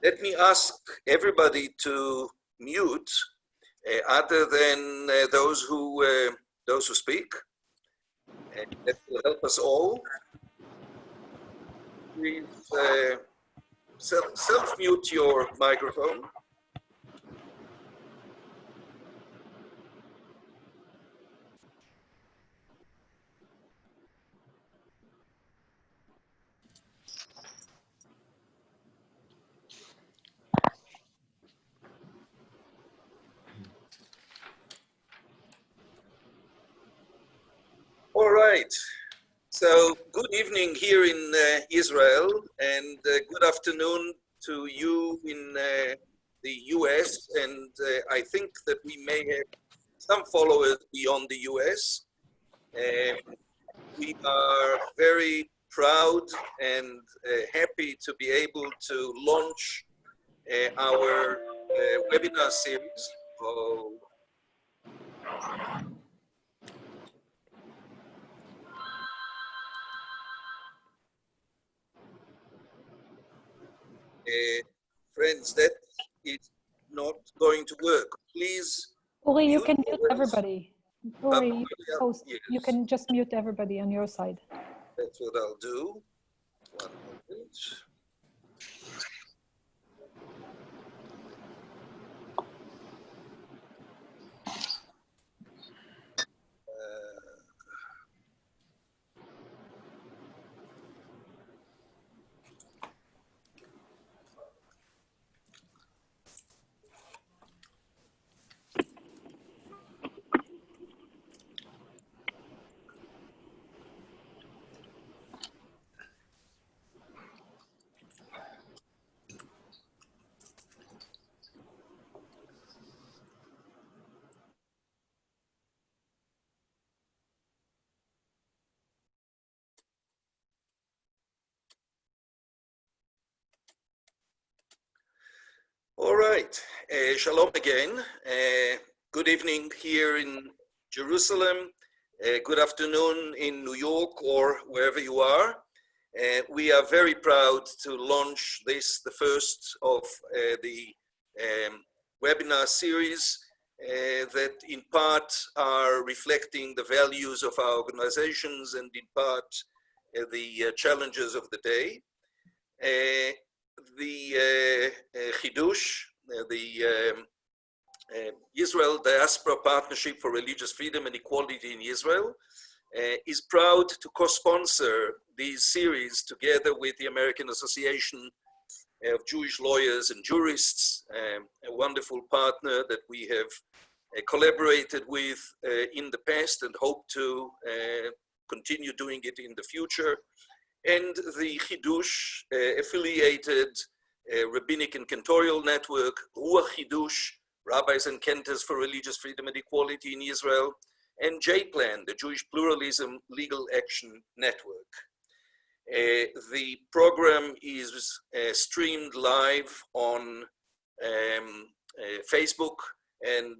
Let me ask everybody to mute, other than those who speak, and that will help us all. Please self-mute your microphone. All right. So good evening here in Israel, and good afternoon to you in the US, and I think that we may have some followers beyond the US. We are very proud and happy to be able to launch our webinar series. Friends, that is not going to work. Please. Uri, you can mute everybody. Uri, yes. You can just mute everybody on your side. That's what I'll do. 1 moment. All right, shalom again. Good evening here in Jerusalem. Good afternoon in New York or wherever you are. We are very proud to launch this, the first of the webinar series that in part are reflecting the values of our organizations and in part the challenges of the day. The Chidush, the Israel Diaspora Partnership for Religious Freedom and Equality in Israel, is proud to co-sponsor these series together with the American Association of Jewish Lawyers and Jurists, a wonderful partner that we have collaborated with in the past and hope to continue doing it in the future. And the Chidush affiliated Rabbinic and Cantorial Network, Ruach Chidush, Rabbis and Cantors for Religious Freedom and Equality in Israel, and J-Plan, the Jewish Pluralism Legal Action Network. The program is streamed live on Facebook, and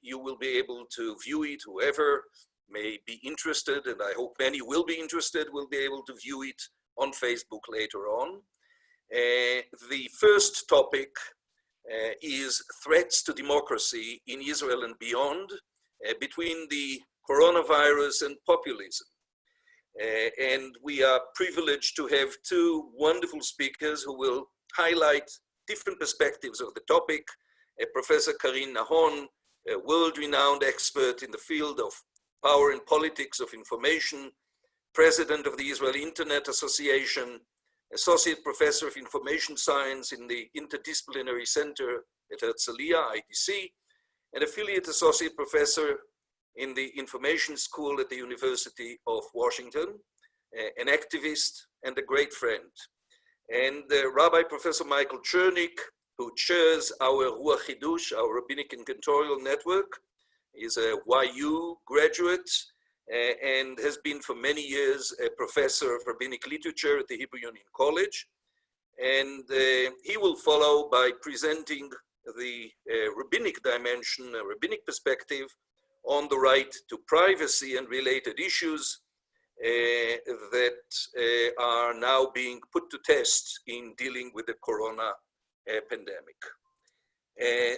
you will be able to view it, whoever may be interested, and I hope many will be interested, will be able to view it on Facebook later on. The first topic is threats to democracy in Israel and beyond, between the coronavirus and populism. And we are privileged to have two wonderful speakers who will highlight different perspectives of the topic. Professor Karine Nahon, a world-renowned expert in the field of power and politics of information, president of the Israeli Internet Association, associate professor of information science in the Interdisciplinary Center at Herzliya, IDC, and affiliate associate professor in the Information School at the University of Washington, an activist and a great friend. And Rabbi Professor Michael Chernik, who chairs our Ruach Chidush, our Rabbinic and Cantorial Network, is a YU graduate and has been for many years a professor of rabbinic literature at the Hebrew Union College. And he will follow by presenting the rabbinic dimension, a rabbinic perspective on the right to privacy and related issues that are now being put to test in dealing with the corona pandemic.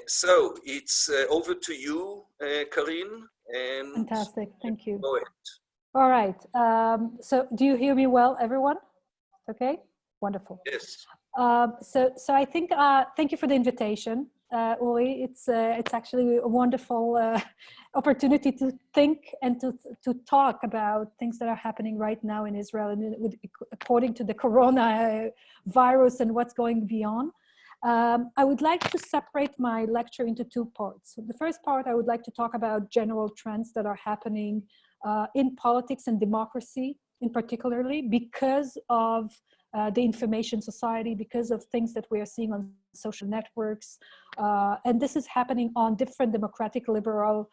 So it's over to you, Karine. And fantastic, thank you. go ahead. All right, so do you hear me well, everyone? Okay, wonderful. Yes. So I think, thank you for the invitation, Uli. It's actually a wonderful opportunity to think and to talk about things that are happening right now in Israel and according to the corona virus and what's going beyond. I would like to separate my lecture into two parts. So the first part, I would like to talk about general trends that are happening in politics and democracy, in particularly because of the information society, because of things that we are seeing on social networks. And this is happening on different democratic liberal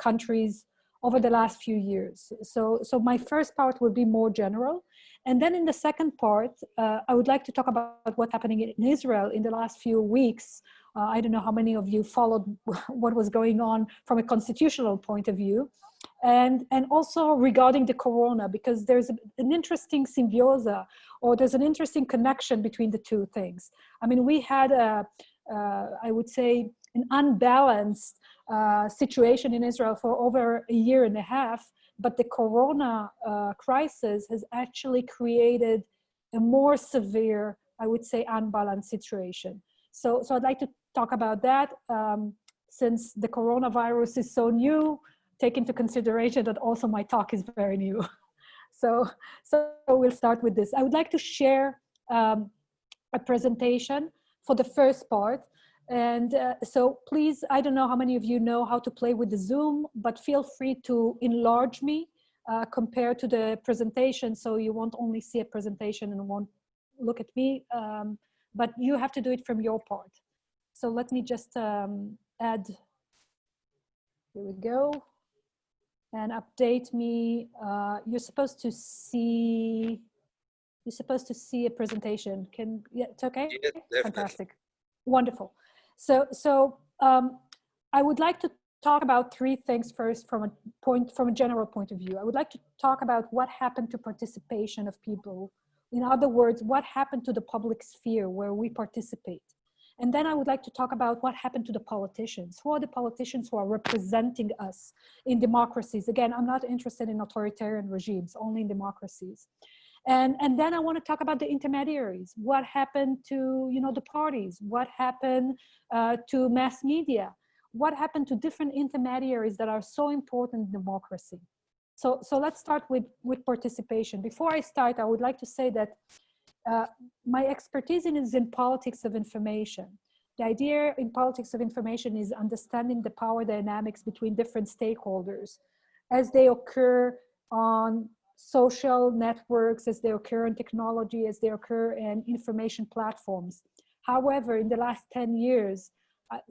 countries over the last few years. So my first part will be more general. And then in the second part, I would like to talk about what's happening in Israel in the last few weeks. I don't know how many of you followed what was going on from a constitutional point of view. And also regarding the corona, because there's an interesting symbiosis, or there's an interesting connection between the two things. I mean, we had I would say, an unbalanced situation in Israel for over a year and a half, but the corona crisis has actually created a more severe, I would say, unbalanced situation. So I'd like to talk about that since the coronavirus is so new, take into consideration that also my talk is very new. So we'll start with this. I would like to share a presentation for the first part. And so please, I don't know how many of you know how to play with the Zoom, but feel free to enlarge me compared to the presentation. So you won't only see a presentation and won't look at me, but you have to do it from your part. So let me just add, here we go. And update me. You're supposed to see a presentation. Yeah, it's okay? Yeah, definitely. Fantastic. Wonderful. So I would like to talk about three things first from a general point of view. I would like to talk about what happened to participation of people. In other words, what happened to the public sphere where we participate. And then I would like to talk about what happened to the politicians. Who are the politicians who are representing us in democracies? Again, I'm not interested in authoritarian regimes, only in democracies. And then I want to talk about the intermediaries. What happened to, the parties? What happened to mass media? What happened to different intermediaries that are so important in democracy? So let's start with participation. Before I start, I would like to say that my expertise is in politics of information. The idea in politics of information is understanding the power dynamics between different stakeholders as they occur on social networks, as they occur in technology, as they occur in information platforms. However, in the last 10 years,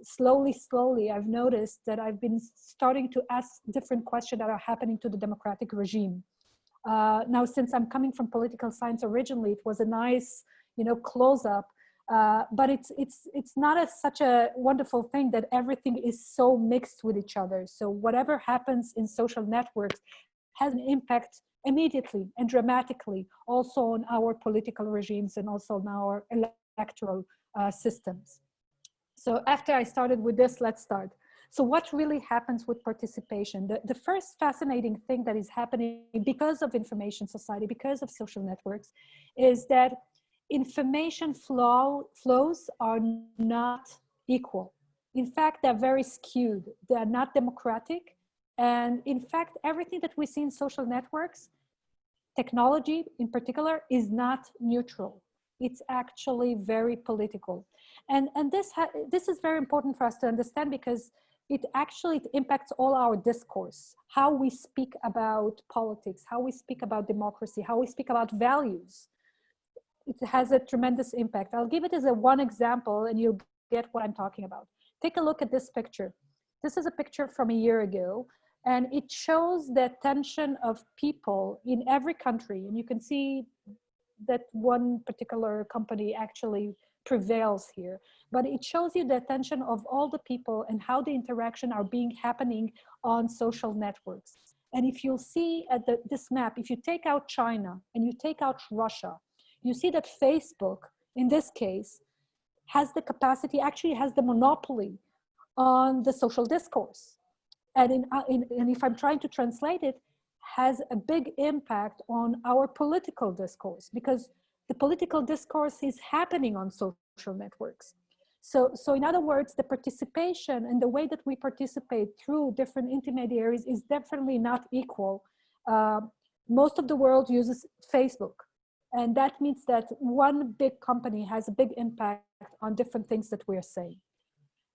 slowly, I've noticed that I've been starting to ask different questions that are happening to the democratic regime. Now, since I'm coming from political science originally, it was a nice, close-up, but it's not such a wonderful thing that everything is so mixed with each other. So whatever happens in social networks has an impact immediately and dramatically also on our political regimes and also on our electoral systems. So after I started with this, let's start. So what really happens with participation? The first fascinating thing that is happening because of information society, because of social networks, is that information flows are not equal. In fact, they're very skewed. They're not democratic. And in fact, everything that we see in social networks, technology in particular, is not neutral. It's actually very political. And this is very important for us to understand because it actually impacts all our discourse, how we speak about politics, how we speak about democracy, how we speak about values. It has a tremendous impact. I'll give it as one example and you'll get what I'm talking about. Take a look at this picture. This is a picture from a year ago, and it shows the attention of people in every country. And you can see that one particular company actually prevails here, but it shows you the attention of all the people and how the interaction are happening on social networks. And if you'll see at this map, if you take out China and you take out Russia, you see that Facebook, in this case, has the capacity, actually has the monopoly on the social discourse. And if I'm trying to translate it, has a big impact on our political discourse, because the political discourse is happening on social networks. So in other words, the participation and the way that we participate through different intermediaries is definitely not equal. Most of the world uses Facebook. And that means that one big company has a big impact on different things that we're saying.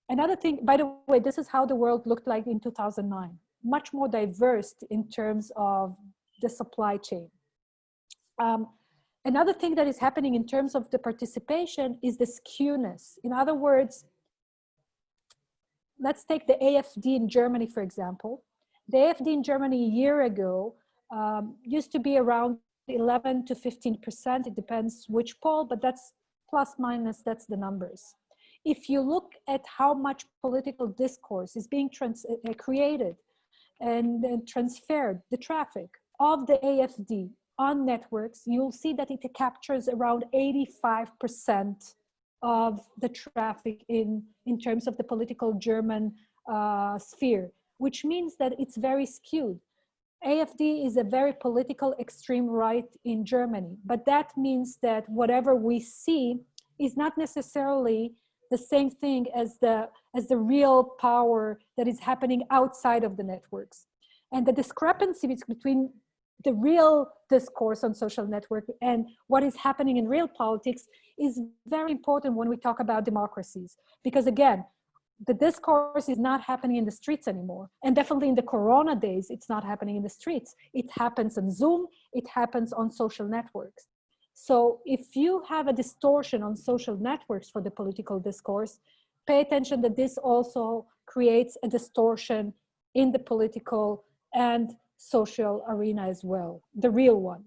Another thing, by the way, this is how the world looked like in 2009. Much more diverse in terms of the supply chain. Another thing that is happening in terms of the participation is the skewness. In other words, let's take the AfD in Germany, for example. The AfD in Germany a year ago used to be around 11 to 15%. It depends which poll, but that's plus minus, that's the numbers. If you look at how much political discourse is being created and transferred, the traffic of the AfD on networks, you'll see that it captures around 85% of the traffic in terms of the political German sphere, which means that it's very skewed. AfD is a very political extreme right in Germany, but that means that whatever we see is not necessarily the same thing as the real power that is happening outside of the networks. And the discrepancy between the real discourse on social network and what is happening in real politics is very important when we talk about democracies. Because again, the discourse is not happening in the streets anymore. And definitely in the Corona days, it's not happening in the streets. It happens on Zoom, it happens on social networks. So if you have a distortion on social networks for the political discourse, pay attention that this also creates a distortion in the political and social arena as well, the real one.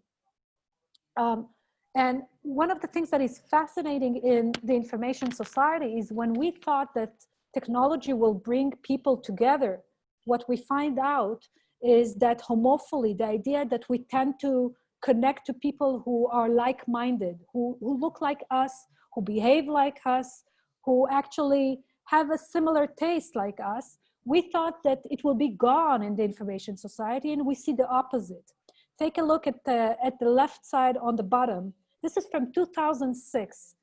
And one of the things that is fascinating in the information society is when we thought that technology will bring people together, what we find out is that homophily, the idea that we tend to connect to people who are like-minded, who look like us, who behave like us, who actually have a similar taste like us, we thought that it will be gone in the information society, and we see the opposite. Take a look at the left side on the bottom. This is from 2006.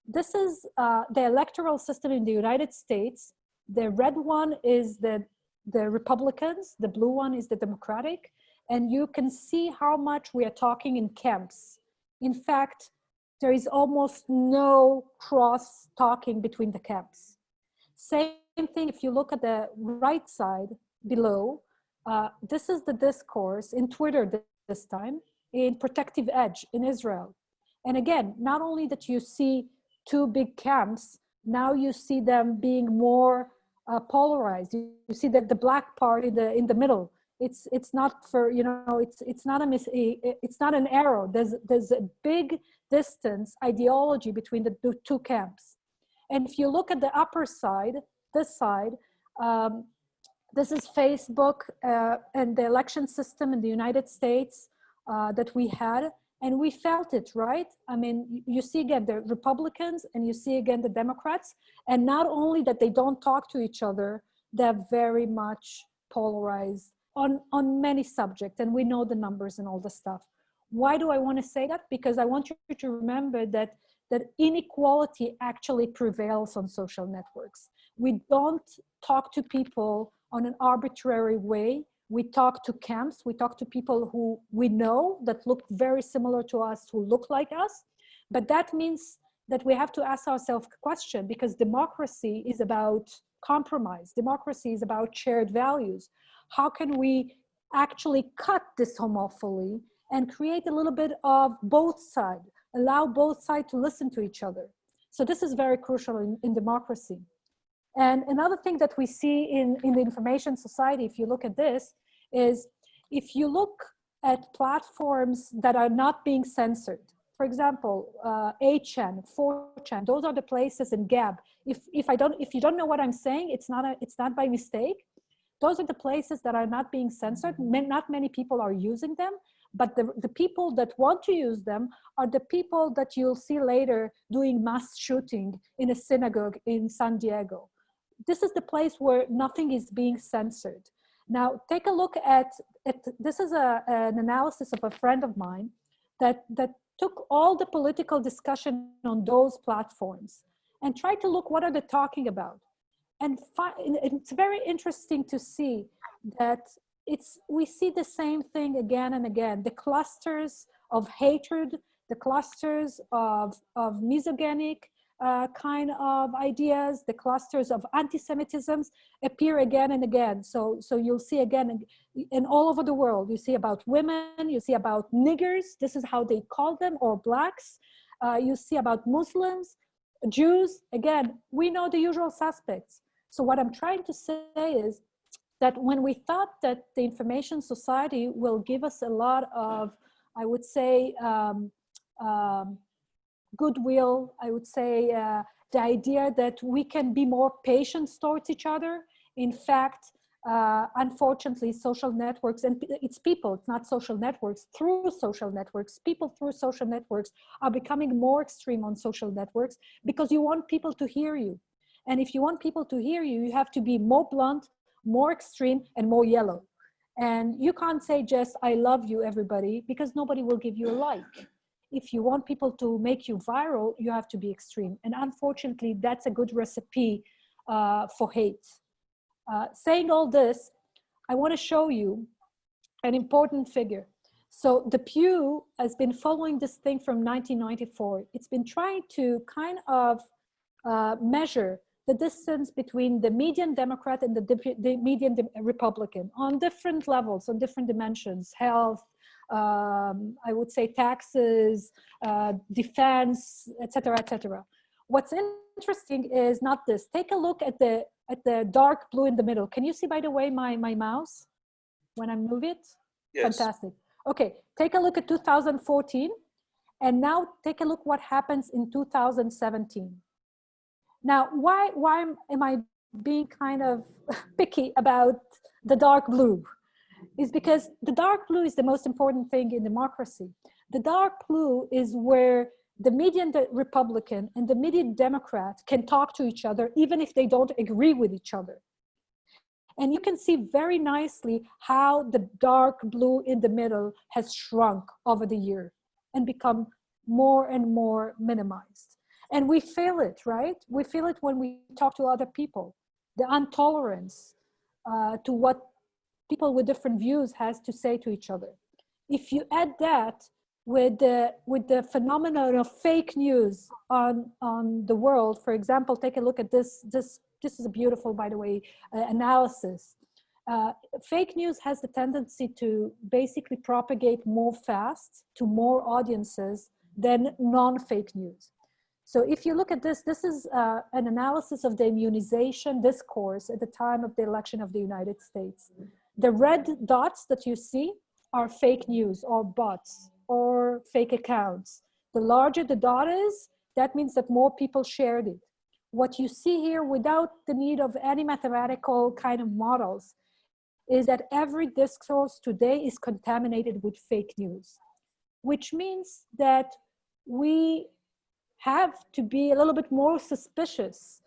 This is the electoral system in the United States. The red one is the Republicans, the blue one is the Democratic, and you can see how much we are talking in camps. In fact, there is almost no cross talking between the camps. Same thing if you look at the right side below, this is the discourse in Twitter this time, in Protective Edge in Israel. And again, not only that you see two big camps, now you see them being more polarized. You see that the black part in the middle, it's not for, you know, it's not an arrow. There's a big distance ideology between the two camps. And if you look at the upper side, this side, this is Facebook and the election system in the United States that we had, and we felt it, right? I mean, you see again the Republicans and you see again the Democrats, and not only that they don't talk to each other, they're very much polarized on many subjects, and we know the numbers and all the stuff. Why do I want to say that? Because I want you to remember that inequality actually prevails on social networks. We don't talk to people on an arbitrary way. We talk to camps, we talk to people who we know that look very similar to us, who look like us. But that means that we have to ask ourselves a question, because democracy is about compromise. Democracy is about shared values. How can we actually cut this homophily and create a little bit of both sides, allow both sides to listen to each other? So this is very crucial in democracy. And another thing that we see in the information society, if you look at this, is if you look at platforms that are not being censored, For example, 8chan, 4chan, those are the places in Gab. If you don't know what I'm saying, it's not by mistake. Those are the places that are not being censored. Not many people are using them, but the people that want to use them are the people that you'll see later doing mass shooting in a synagogue in San Diego. This is the place where nothing is being censored. Now, take a look at this is an analysis of a friend of mine that took all the political discussion on those platforms and tried to look what are they talking about. And it's very interesting to see that we see the same thing again and again. The clusters of hatred, the clusters of misogynic kind of ideas, the clusters of anti-Semitisms appear again and again. So you'll see again, and all over the world, you see about women, you see about niggers, this is how they call them, or blacks. You see about Muslims, Jews, again, we know the usual suspects. So what I'm trying to say is that when we thought that the information society will give us a lot of, I would say, goodwill, I would say the idea that we can be more patient towards each other. In fact, unfortunately, social networks, and it's people, it's not social networks, through social networks, people through social networks are becoming more extreme on social networks because you want people to hear you. And if you want people to hear you, you have to be more blunt, more extreme, and more yellow. And you can't say just, I love you, everybody, because nobody will give you a like. If you want people to make you viral, you have to be extreme. And unfortunately, that's a good recipe for hate. Saying all this, I want to show you an important figure. So the Pew has been following this thing from 1994. It's been trying to kind of measure the distance between the median Democrat and the median Republican on different levels, on different dimensions, health, I would say taxes, defense, etc., etc. What's interesting is not this. Take a look at the dark blue in the middle. Can you see, by the way, my mouse when I move it? Yes. Fantastic. Okay, take a look at 2014, and now take a look what happens in 2017. Now, why am I being kind of picky about the dark blue? Is because the dark blue is the most important thing in democracy. The dark blue is where the median Republican and the median Democrat can talk to each other, even if they don't agree with each other. And you can see very nicely how the dark blue in the middle has shrunk over the year and become more and more minimized. And we feel it, right? We feel it when we talk to other people. The intolerance to what people with different views has to say to each other. If you add that with the phenomenon of fake news on the world, for example, take a look at this. This is a beautiful, by the way, analysis. Fake news has the tendency to basically propagate more fast to more audiences than non-fake news. So if you look at this, this is an analysis of the immunization discourse at the time of the election of the United States. The red dots that you see are fake news or bots or fake accounts. The larger the dot is, that means that more people shared it. What you see here without the need of any mathematical kind of models is that every discourse today is contaminated with fake news, which means that we have to be a little bit more suspicious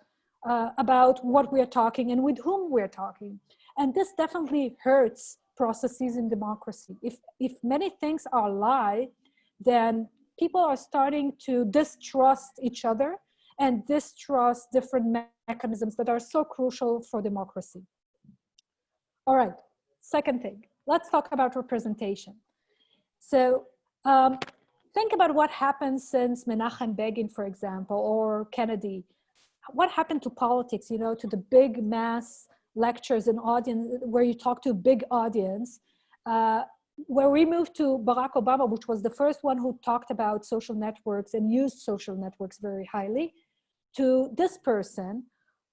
about what we're talking and with whom we're talking. And this definitely hurts processes in democracy. If many things are a lie, then people are starting to distrust each other and distrust different mechanisms that are so crucial for democracy. All right, second thing, let's talk about representation. So think about what happened since Menachem Begin, for example, or Kennedy. What happened to politics, you know, to the big mass lectures and audience where you talk to a big audience, where we moved to Barack Obama, which was the first one who talked about social networks and used social networks very highly, to this person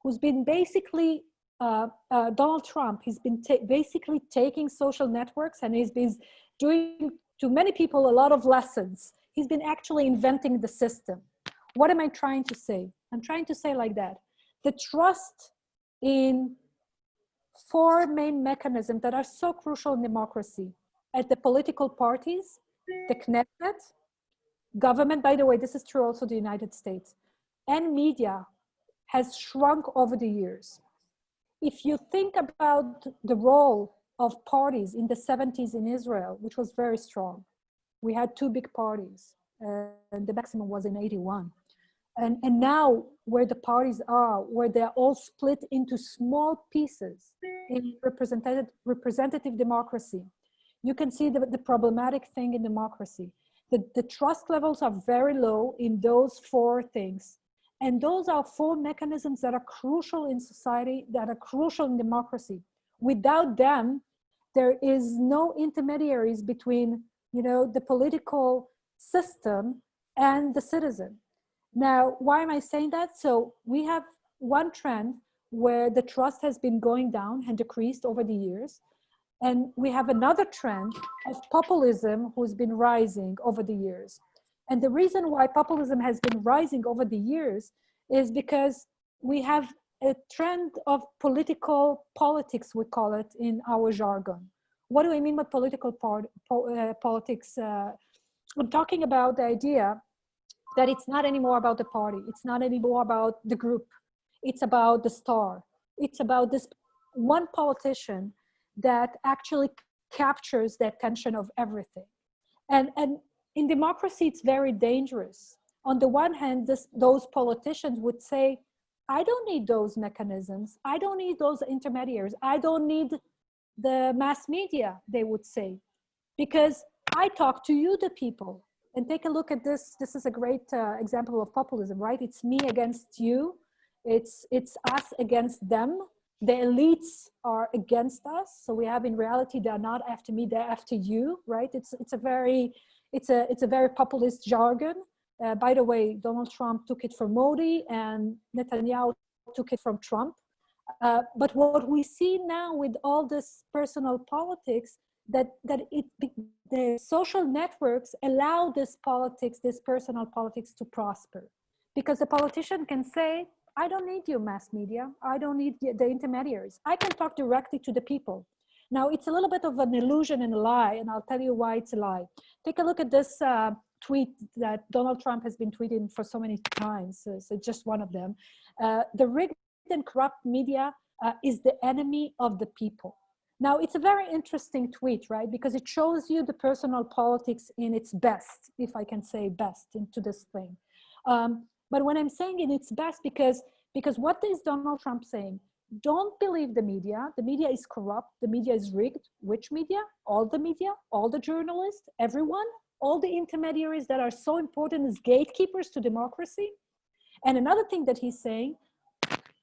who's been basically, Donald Trump, he's been basically taking social networks and he's been doing to many people a lot of lessons. He's been actually inventing the system. What am I trying to say? I'm trying to say like that. The trust in four main mechanisms that are so crucial in democracy: at the political parties, the Knesset, government, by the way, this is true also the United States, and media, has shrunk over the years. If you think about the role of parties in the 70s in Israel, which was very strong, we had two big parties, and the maximum was in 81. And now where the parties are, where they're all split into small pieces in representative democracy, you can see the problematic thing in democracy. The trust levels are very low in those four things. And those are four mechanisms that are crucial in society, that are crucial in democracy. Without them, there is no intermediaries between, the political system and the citizen. Now, why am I saying that? So we have one trend where the trust has been going down and decreased over the years. And we have another trend of populism who's been rising over the years. And the reason why populism has been rising over the years is because we have a trend of politics, we call it in our jargon. What do I mean by political politics? I'm talking about the idea that it's not anymore about the party. It's not anymore about the group. It's about the star. It's about this one politician that actually captures the attention of everything. And in democracy, it's very dangerous. On the one hand, those politicians would say, I don't need those mechanisms. I don't need those intermediaries. I don't need the mass media, they would say, because I talk to you, the people. And take a look at this. This is a great example of populism, right? It's me against you. It's us against them. The elites are against us. So we have, in reality, they're not after me, they're after you, right? It's a very populist jargon. By the way, Donald Trump took it from Modi and Netanyahu took it from Trump. But what we see now with all this personal politics, the social networks allow this personal politics to prosper. Because the politician can say, I don't need your mass media. I don't need the intermediaries. I can talk directly to the people. Now, it's a little bit of an illusion and a lie, and I'll tell you why it's a lie. Take a look at this tweet that Donald Trump has been tweeting for so many times. So just one of them. The rigged and corrupt media is the enemy of the people. Now, it's a very interesting tweet, right? Because it shows you the personal politics in its best, if I can say best, into this thing. But when I'm saying in its best, because what is Donald Trump saying? Don't believe the media. The media is corrupt. The media is rigged. Which media? All the journalists, everyone, all the intermediaries that are so important as gatekeepers to democracy. And another thing that he's saying,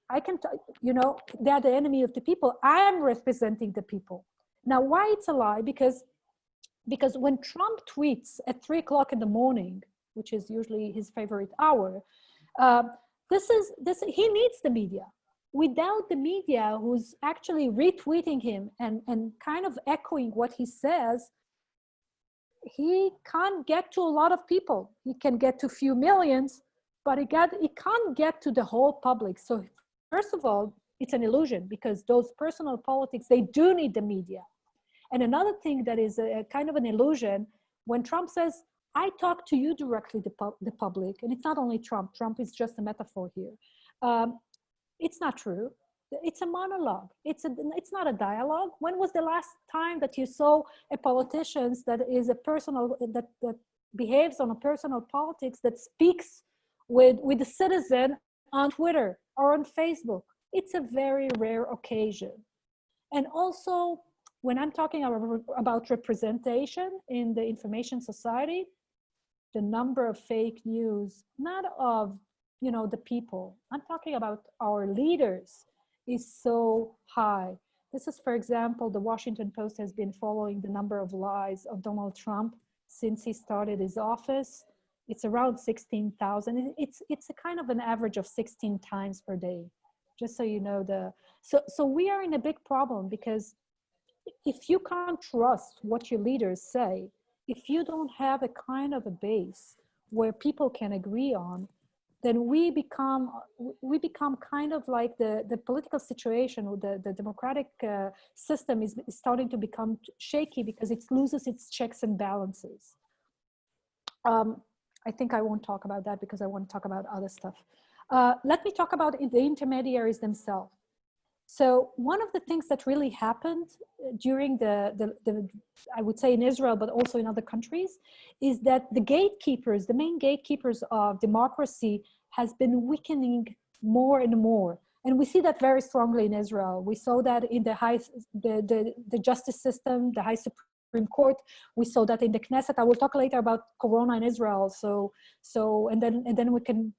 they're the enemy of the people. I am representing the people. Now, why it's a lie? Because when Trump tweets at 3 o'clock in the morning, which is usually his favorite hour, he needs the media. Without the media who's actually retweeting him and kind of echoing what he says, he can't get to a lot of people. He can get to a few millions, but he can't get to the whole public. So first of all, it's an illusion, because those personal politics, they do need the media. And another thing that is a kind of an illusion, when Trump says, I talk to you directly, the public, and it's not only Trump. Trump is just a metaphor here. It's not true. It's a monologue. It's not a dialogue. When was the last time that you saw a politician that behaves on a personal politics, that speaks with the citizen on Twitter or on Facebook? It's a very rare occasion. And also, when I'm talking about representation in the information society, the number of fake news, not of the people, I'm talking about our leaders, is so high. This is, for example, the Washington Post has been following the number of lies of Donald Trump since he started his office. It's around 16,000. It's a kind of an average of 16 times per day, just so you know. So we are in a big problem, because if you can't trust what your leaders say, if you don't have a kind of a base where people can agree on, then we become kind of like the political situation, or the democratic system is starting to become shaky because it loses its checks and balances. I think I won't talk about that because I want to talk about other stuff. Let me talk about the intermediaries themselves. So one of the things that really happened during I would say in Israel, but also in other countries, is that the gatekeepers, the main gatekeepers of democracy, has been weakening more and more. And we see that very strongly in Israel. We saw that in the justice system, the high Supreme Court. We saw that in the Knesset. I will talk later about Corona in Israel. And then we can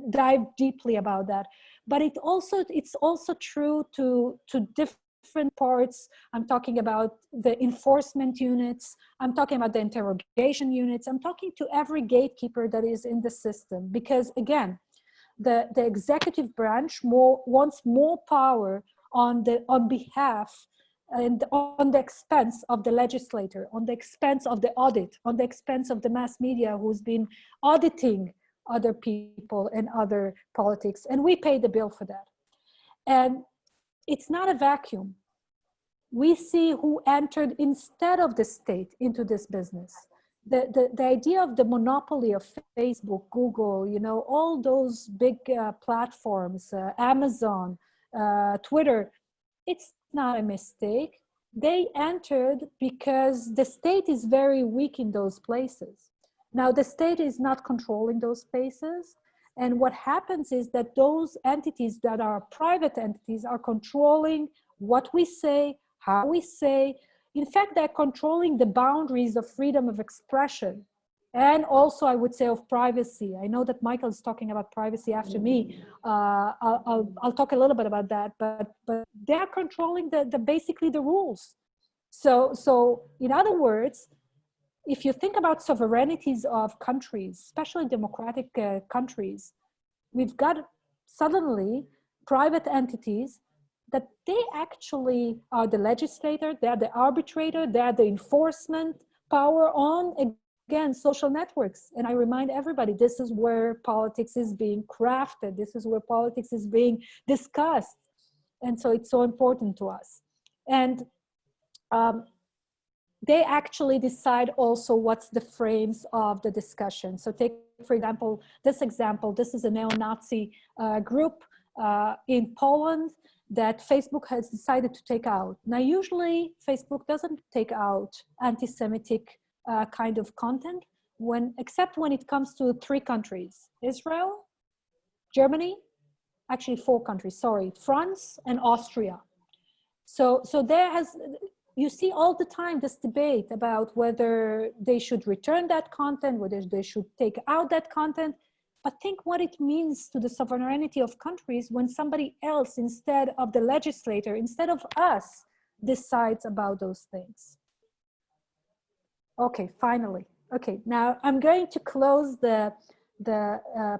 dive deeply about that. But it's also true to different parts. I'm talking about the enforcement units. I'm talking about the interrogation units. I'm talking to every gatekeeper that is in the system, because again, the executive branch wants more power on behalf and on the expense of the legislator, on the expense of the audit, on the expense of the mass media who's been auditing other people and other politics, and we pay the bill for that. And it's not a vacuum. We see who entered instead of the state into this business. The idea of the monopoly of Facebook, Google, all those big platforms, Amazon, Twitter, it's not a mistake. They entered because the state is very weak in those places. Now, the state is not controlling those spaces. And what happens is that those entities that are private entities are controlling what we say, how we say. In fact, they're controlling the boundaries of freedom of expression. And also, I would say, of privacy. I know that Michael is talking about privacy after me. I'll talk a little bit about that. But they're controlling basically the rules. So in other words, if you think about sovereignties of countries, especially democratic countries, we've got suddenly private entities that they actually are the legislator, they are the arbitrator, they are the enforcement power on, again, social networks. And I remind everybody, this is where politics is being crafted. This is where politics is being discussed. And so it's so important to us. And they actually decide also what's the frames of the discussion. So take, for example, this is a neo-Nazi group in Poland that Facebook has decided to take out. Now, usually Facebook doesn't take out anti-Semitic kind of content, except when it comes to 3 countries: Israel, Germany, actually 4 countries, sorry, France and Austria. So you see all the time this debate about whether they should return that content, whether they should take out that content. But think what it means to the sovereignty of countries when somebody else, instead of the legislator, instead of us, decides about those things. Okay, finally. Okay, now I'm going to close the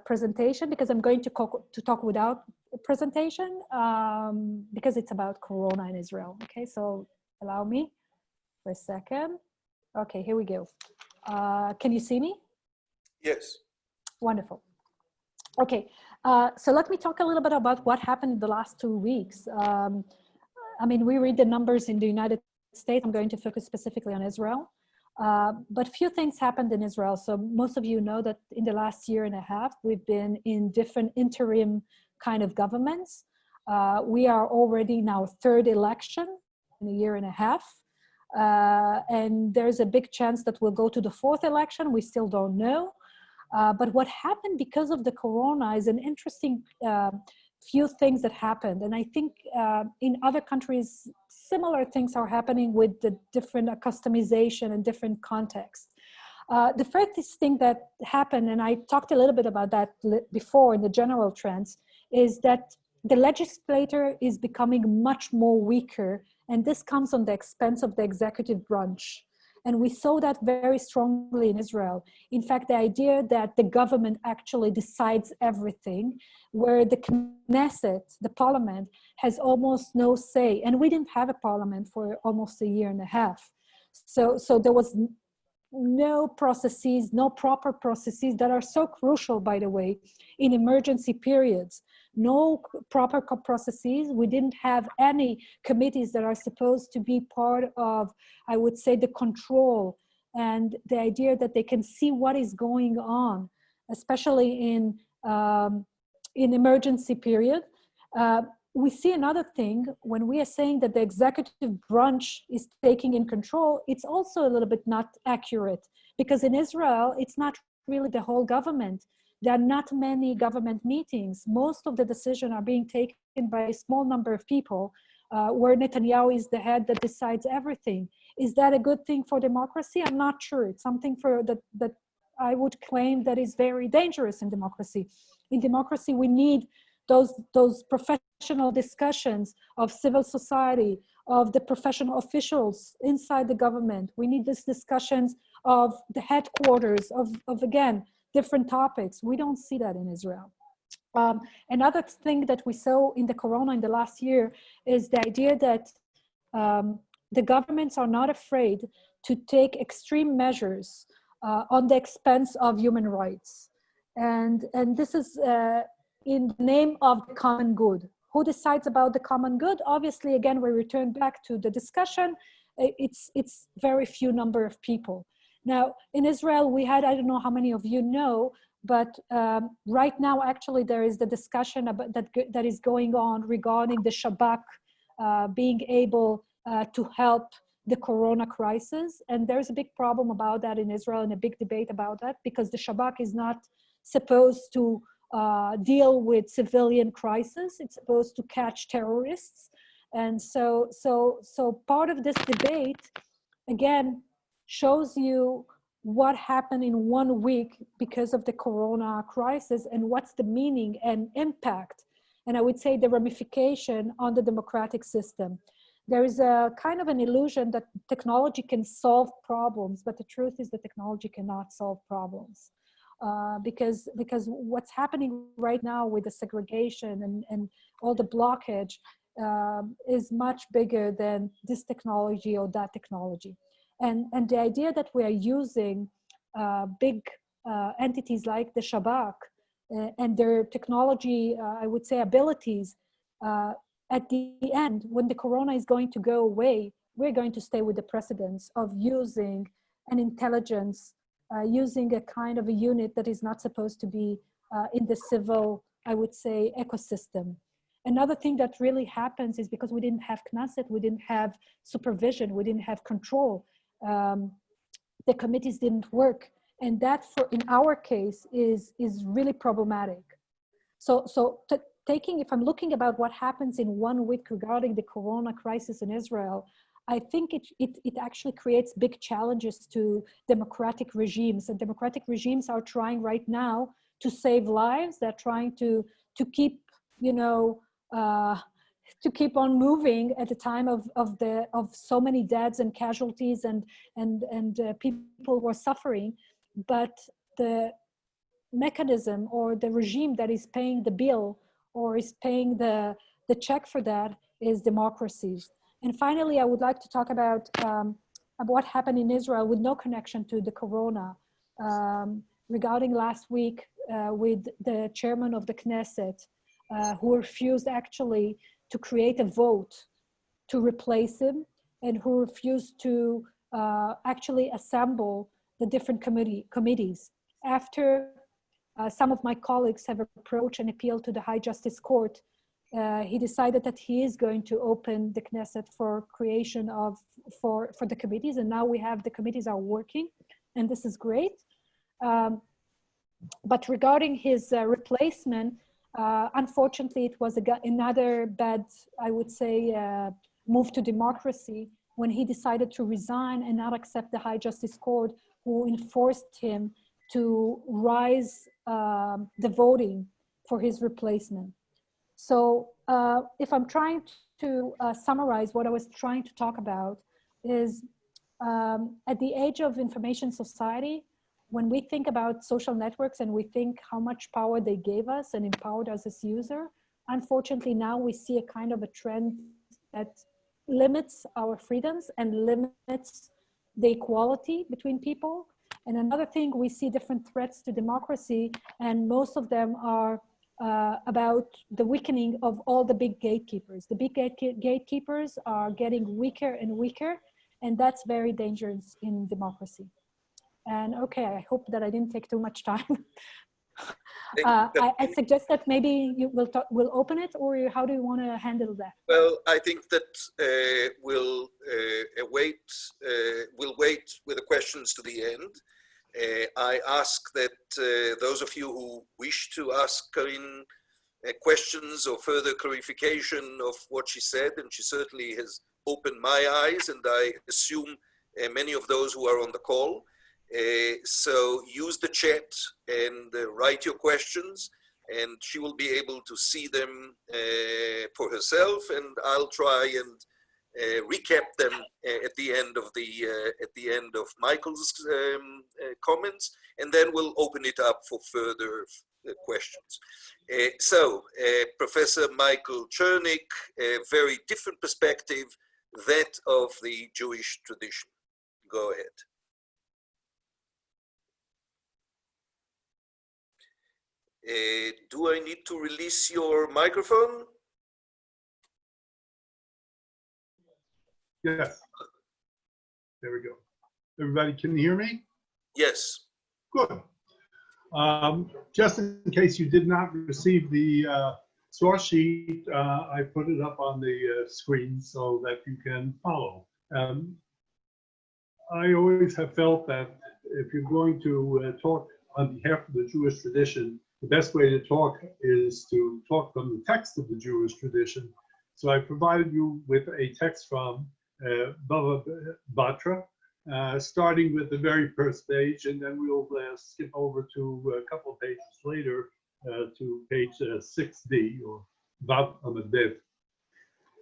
presentation because I'm going to talk without a presentation because it's about Corona in Israel. Okay, so allow me for a second. Okay, here we go. Can you see me? Yes. Wonderful. Okay, so let me talk a little bit about what happened in the last 2 weeks. I mean, we read the numbers in the United States. I'm going to focus specifically on Israel. But few things happened in Israel. So most of you know that in the last year and a half, we've been in different interim kind of governments. We are already in our 3rd election in a year and a half. And there's a big chance that we'll go to the 4th election. We still don't know. But what happened because of the corona is an interesting few things that happened. And I think in other countries, similar things are happening with the different customization and different contexts. The first thing that happened, and I talked a little bit about that before in the general trends, is that the legislator is becoming much more weaker, and this comes on the expense of the executive branch. And we saw that very strongly in Israel. In fact, the idea that the government actually decides everything, where the Knesset, the parliament, has almost no say. And we didn't have a parliament for almost a year and a half. So there was no processes, no proper processes that are so crucial, by the way, in emergency periods. No proper processes. We didn't have any committees that are supposed to be part of, I would say, the control and the idea that they can see what is going on, especially in emergency period. We see another thing when we are saying that the executive branch is taking in control, it's also a little bit not accurate, because in Israel, it's not really the whole government. There are not many government meetings. Most of the decisions are being taken by a small number of people, where Netanyahu is the head that decides everything. Is that a good thing for democracy? I'm not sure. It's something that I would claim that is very dangerous in democracy. In democracy, we need those professional discussions of civil society, of the professional officials inside the government. We need these discussions of the headquarters, of again, different topics. We don't see that in Israel. Another thing that we saw in the corona in the last year is the idea that the governments are not afraid to take extreme measures on the expense of human rights. And this is in the name of the common good. Who decides about the common good? Obviously, again, we return back to the discussion. It's very few number of people. Now, in Israel, we had, I don't know how many of you know, but right now, actually, there is the discussion about that is going on regarding the Shabak being able to help the corona crisis. And there's a big problem about that in Israel and a big debate about that, because the Shabak is not supposed to deal with civilian crisis. It's supposed to catch terrorists. And so part of this debate, again, shows you what happened in 1 week because of the corona crisis and what's the meaning and impact, and I would say the ramification on the democratic system. There is a kind of an illusion that technology can solve problems, but the truth is that technology cannot solve problems. Because what's happening right now with the segregation and all the blockage is much bigger than this technology or that technology. And the idea that we are using big entities like the Shabak and their technology, I would say, abilities, at the end, when the corona is going to go away, we're going to stay with the precedence of using an intelligence, using a kind of a unit that is not supposed to be in the civil, I would say, ecosystem. Another thing that really happens is because we didn't have Knesset, we didn't have supervision, we didn't have control. The committees didn't work. And that, in our case, is really problematic. So if I'm looking about what happens in 1 week regarding the corona crisis in Israel, I think it actually creates big challenges to democratic regimes. And democratic regimes are trying right now to save lives. They're trying to keep, to keep on moving at the time of so many deaths and casualties and people who are suffering. But the mechanism or the regime that is paying the bill or is paying the check for that is democracies. And finally, I would like to talk about what happened in Israel with no connection to the corona, regarding last week with the chairman of the Knesset, who refused actually to create a vote to replace him, and who refused to actually assemble the different committees. After some of my colleagues have approached and appealed to the High Justice Court, he decided that he is going to open the Knesset for creation for the committees. And now the committees are working, and this is great. But regarding his replacement, unfortunately, it was another bad, I would say, move to democracy when he decided to resign and not accept the High Justice Court, who enforced him to rise the voting for his replacement. So if I'm trying to summarize what I was trying to talk about is at the age of information society, when we think about social networks and we think how much power they gave us and empowered us as user, unfortunately now we see a kind of a trend that limits our freedoms and limits the equality between people. And another thing, we see different threats to democracy, and most of them are about the weakening of all the big gatekeepers. The big gatekeepers are getting weaker and weaker, and that's very dangerous in democracy. And okay, I hope that I didn't take too much time. I suggest that maybe you we'll open it, or how do you want to handle that? Well, I think that we'll wait with the questions to the end. I ask that those of you who wish to ask Karine questions or further clarification of what she said, and she certainly has opened my eyes, and I assume many of those who are on the call. So use the chat and write your questions, and she will be able to see them for herself, and I'll try and recap them at the end of Michael's comments, and then we'll open it up for further questions. So Professor Michael Chernik, a very different perspective, that of the Jewish tradition. Go ahead. Do I need to release your microphone? Yes. There we go. Everybody can hear me? Yes. Good. Just in case you did not receive the source sheet, I put it up on the screen so that you can follow. I always have felt that if you're going to talk on behalf of the Jewish tradition, the best way to talk is to talk from the text of the Jewish tradition. So I provided you with a text from Bava Batra, starting with the very first page, and then we'll skip over to a couple of pages later to page 6D, or Vav Amud Bev.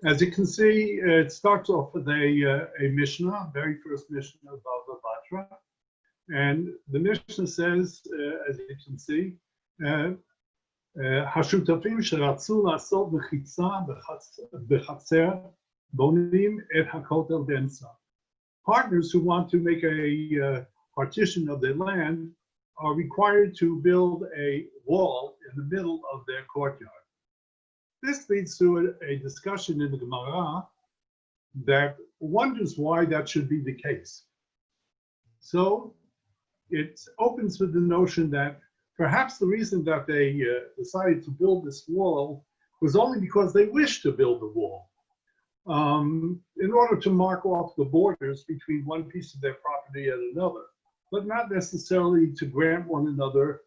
As you can see, it starts off with a Mishnah, very first Mishnah of Bava Batra. And the Mishnah says, as you can see, השותפים שרצו לעשות מחיצה בחצר בונים את הכותל באמצע. Partners who want to make a partition of their land are required to build a wall in the middle of their courtyard. This leads to a discussion in the Gemara that wonders why that should be the case. So it opens with the notion that perhaps the reason that they decided to build this wall was only because they wished to build the wall. In order to mark off the borders between one piece of their property and another, but not necessarily to grant one another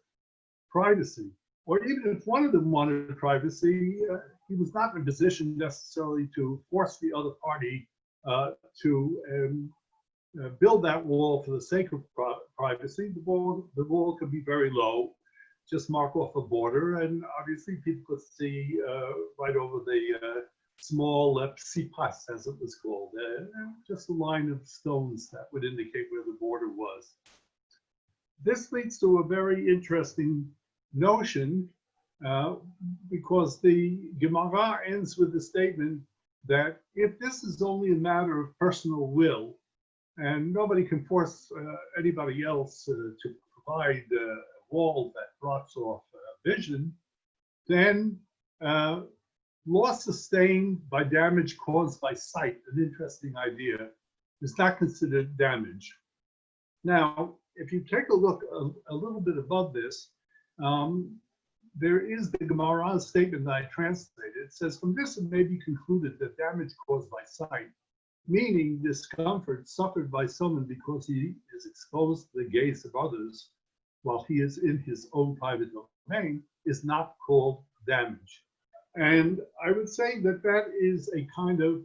privacy. Or even if one of them wanted privacy, he was not in a position necessarily to force the other party to build that wall for the sake of privacy. The wall could be very low, just mark off a border, and obviously people could see right over the small psipas, as it was called, just a line of stones that would indicate where the border was. This leads to a very interesting notion because the Gemara ends with the statement that if this is only a matter of personal will, and nobody can force anybody else to provide a wall that blocks off vision, then loss sustained by damage caused by sight, an interesting idea, is not considered damage. Now, if you take a look a little bit above this, there is the Gemara statement that I translated. It says, from this it may be concluded that damage caused by sight, meaning discomfort suffered by someone because he is exposed to the gaze of others while he is in his own private domain, is not called damage. And I would say that that is a kind of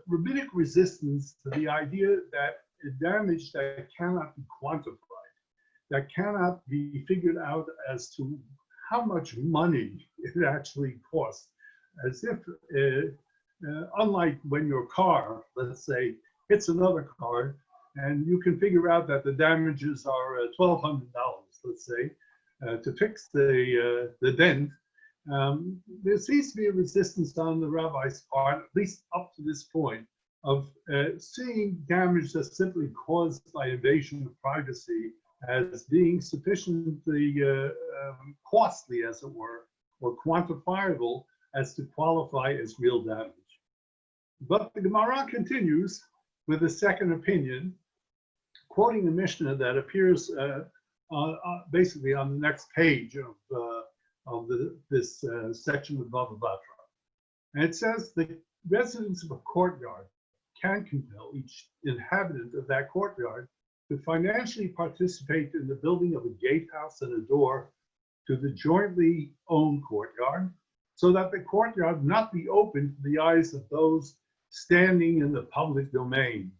rabbinic resistance to the idea that a damage that cannot be quantified, that cannot be figured out as to how much money it actually costs, as if, unlike when your car, let's say, hits another car, and you can figure out that the damages are $1,200, let's say, to fix the dent. There seems to be a resistance on the rabbi's part, at least up to this point, of seeing damage that's simply caused by invasion of privacy as being sufficiently costly, as it were, or quantifiable as to qualify as real damage. But the Gemara continues with a second opinion, quoting the Mishnah that appears basically on the next page of this section of Bava Batra. And it says the residents of a courtyard can compel each inhabitant of that courtyard to financially participate in the building of a gatehouse and a door to the jointly owned courtyard, so that the courtyard not be open to the eyes of those standing in the public domain.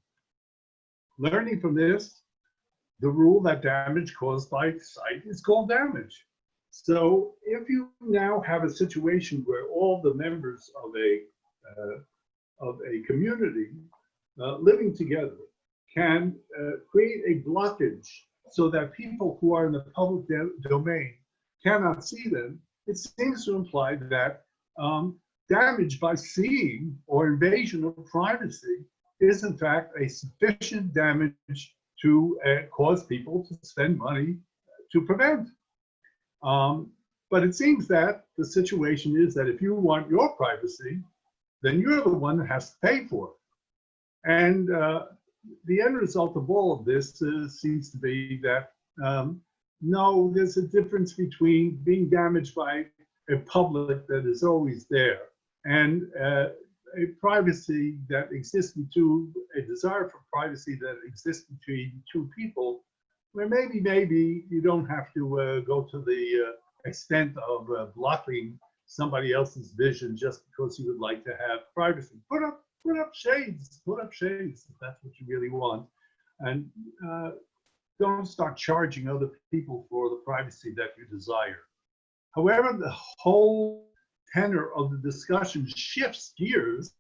Learning from this, the rule that damage caused by sight is called damage. So if you now have a situation where all the members of a community living together can create a blockage so that people who are in the public domain cannot see them, it seems to imply that damage by seeing or invasion of privacy is in fact a sufficient damage to cause people to spend money to prevent. But it seems that the situation is that if you want your privacy, then you're the one that has to pay for it. And the end result of all of this seems to be that no, there's a difference between being damaged by a public that is always there and a privacy that exists between, a desire for privacy that exists between two people, where maybe you don't have to go to the extent of blocking somebody else's vision just because you would like to have privacy. Put up shades if that's what you really want, and don't start charging other people for the privacy that you desire. However, the whole tenor of the discussion shifts gears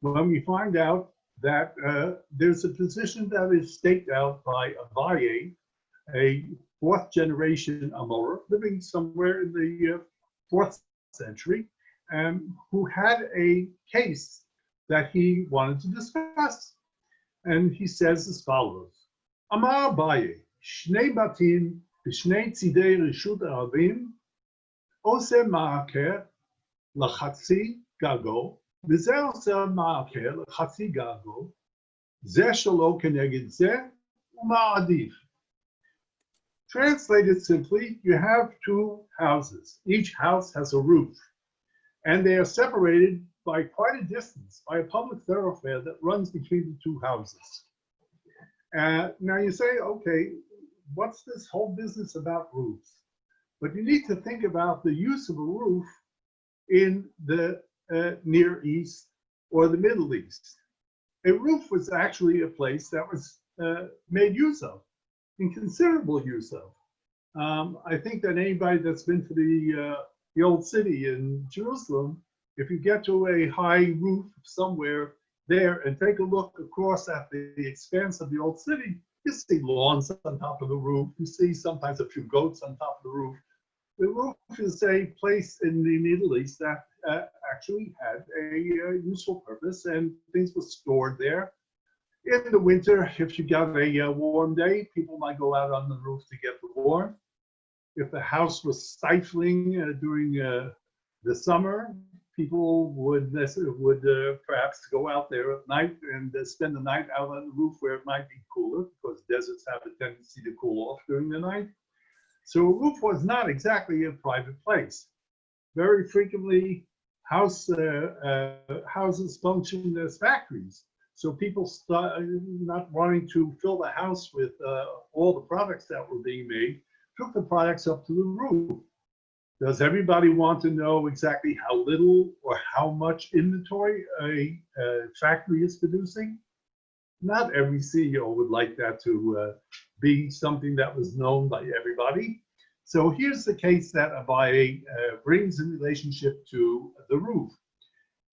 when we find out that there's a position that is staked out by Abaye, a fourth generation Amora, living somewhere in the 4th century, who had a case that he wanted to discuss. And he says as follows: Amar Abaye, Shnei Batim, B'Shnei Tzidei Rishut Arabim, Ose Ma'aker, L'Chatzi Gago, V'zeh Ose Ma'aker, L'Chatzi Gago, Zeh Shelo Keneged Zeh, U'Ma'adif. Translated simply, you have two houses. Each house has a roof, and they are separated by quite a distance by a public thoroughfare that runs between the two houses. Now you say, okay, what's this whole business about roofs? But you need to think about the use of a roof in the Near East or the Middle East. A roof was actually a place that was made use of, in considerable use of. I think that anybody that's been to the old city in Jerusalem, if you get to a high roof somewhere there and take a look across at the expanse of the old city, you see lawns on top of the roof. You see sometimes a few goats on top of the roof. The roof is a place in the Middle East that actually had a useful purpose, and things were stored there. In the winter, if you got a warm day, people might go out on the roof to get the warmth. If the house was stifling during the summer, people would perhaps go out there at night and spend the night out on the roof where it might be cooler, because deserts have a tendency to cool off during the night. So a roof was not exactly a private place. Very frequently, houses functioned as factories. So people not wanting to fill the house with all the products that were being made, took the products up to the roof. Does everybody want to know exactly how little or how much inventory a factory is producing? Not every CEO would like that to be something that was known by everybody. So here's the case that Abaye brings in relationship to the roof.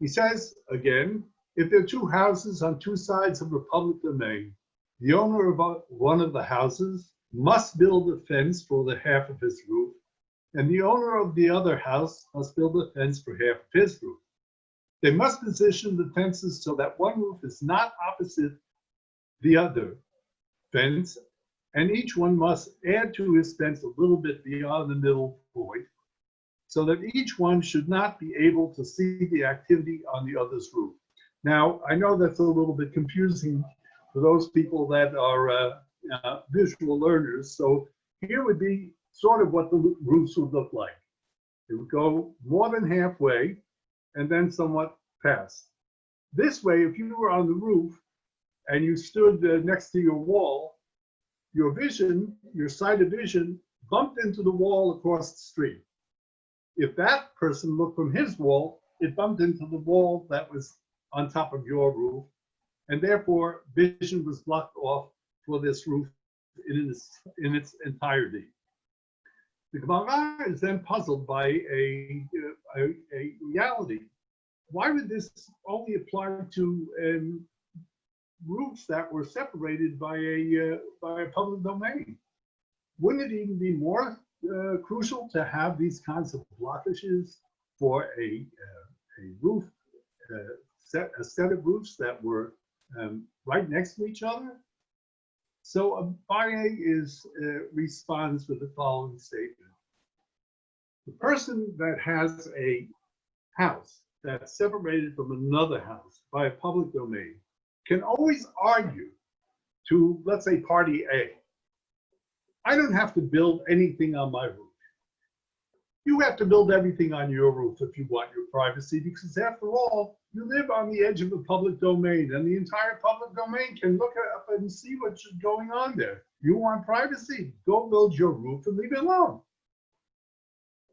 He says, again, if there are two houses on two sides of a public domain, the owner of one of the houses must build a fence for the half of his roof, and the owner of the other house must build a fence for half of his roof. They must position the fences so that one roof is not opposite the other fence, and each one must add to his fence a little bit beyond the middle point, so that each one should not be able to see the activity on the other's roof. Now, I know that's a little bit confusing for those people that are visual learners, so here would be sort of what the roofs would look like. It would go more than halfway and then somewhat past. This way, if you were on the roof and you stood next to your wall, your vision, your side of vision, bumped into the wall across the street. If that person looked from his wall, it bumped into the wall that was on top of your roof, and therefore vision was blocked off for this roof in its entirety. The Gemara is then puzzled by a reality. Why would this only apply to roofs that were separated by a public domain? Wouldn't it even be more crucial to have these kinds of blockages for a roof, a set of roofs that were right next to each other? So Abaye responds with the following statement. The person that has a house that's separated from another house by a public domain can always argue to, let's say, party A, I don't have to build anything on my roof. You have to build everything on your roof if you want your privacy, because after all, you live on the edge of the public domain, and the entire public domain can look up and see what's going on there. You want privacy? Go build your roof and leave it alone.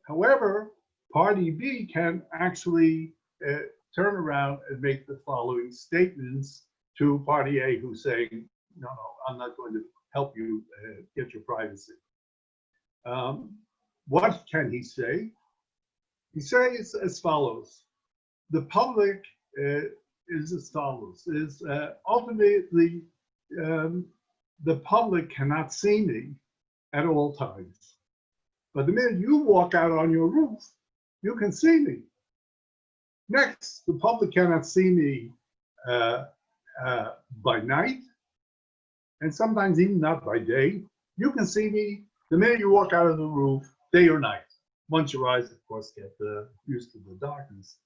However, party B can actually turn around and make the following statements to party A, who's saying, no, I'm not going to help you get your privacy. What can he say? He says as follows. The public is as follows, ultimately, the public cannot see me at all times. But the minute you walk out on your roof, you can see me. Next, the public cannot see me by night, and sometimes even not by day. You can see me the minute you walk out of the roof, day or night. Once your eyes, of course, get used to the darkness.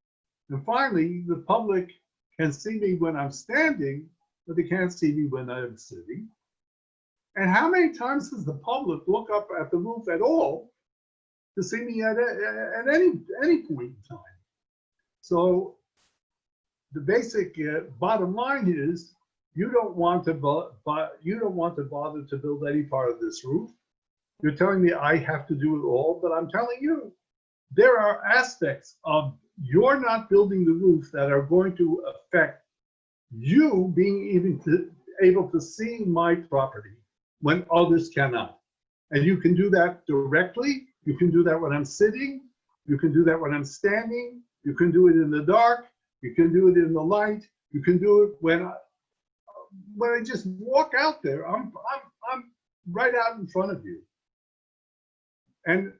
And finally, the public can see me when I'm standing, but they can't see me when I'm sitting. And how many times does the public look up at the roof at all to see me at any point in time? So the basic bottom line is you don't want to bother to build any part of this roof. You're telling me I have to do it all, but I'm telling you there are aspects of you're not building the roof that are going to affect you being even able to see my property when others cannot. And you can do that directly. You can do that when I'm sitting. You can do that when I'm standing. You can do it in the dark. You can do it in the light. You can do it when I just walk out there. I'm right out in front of you. And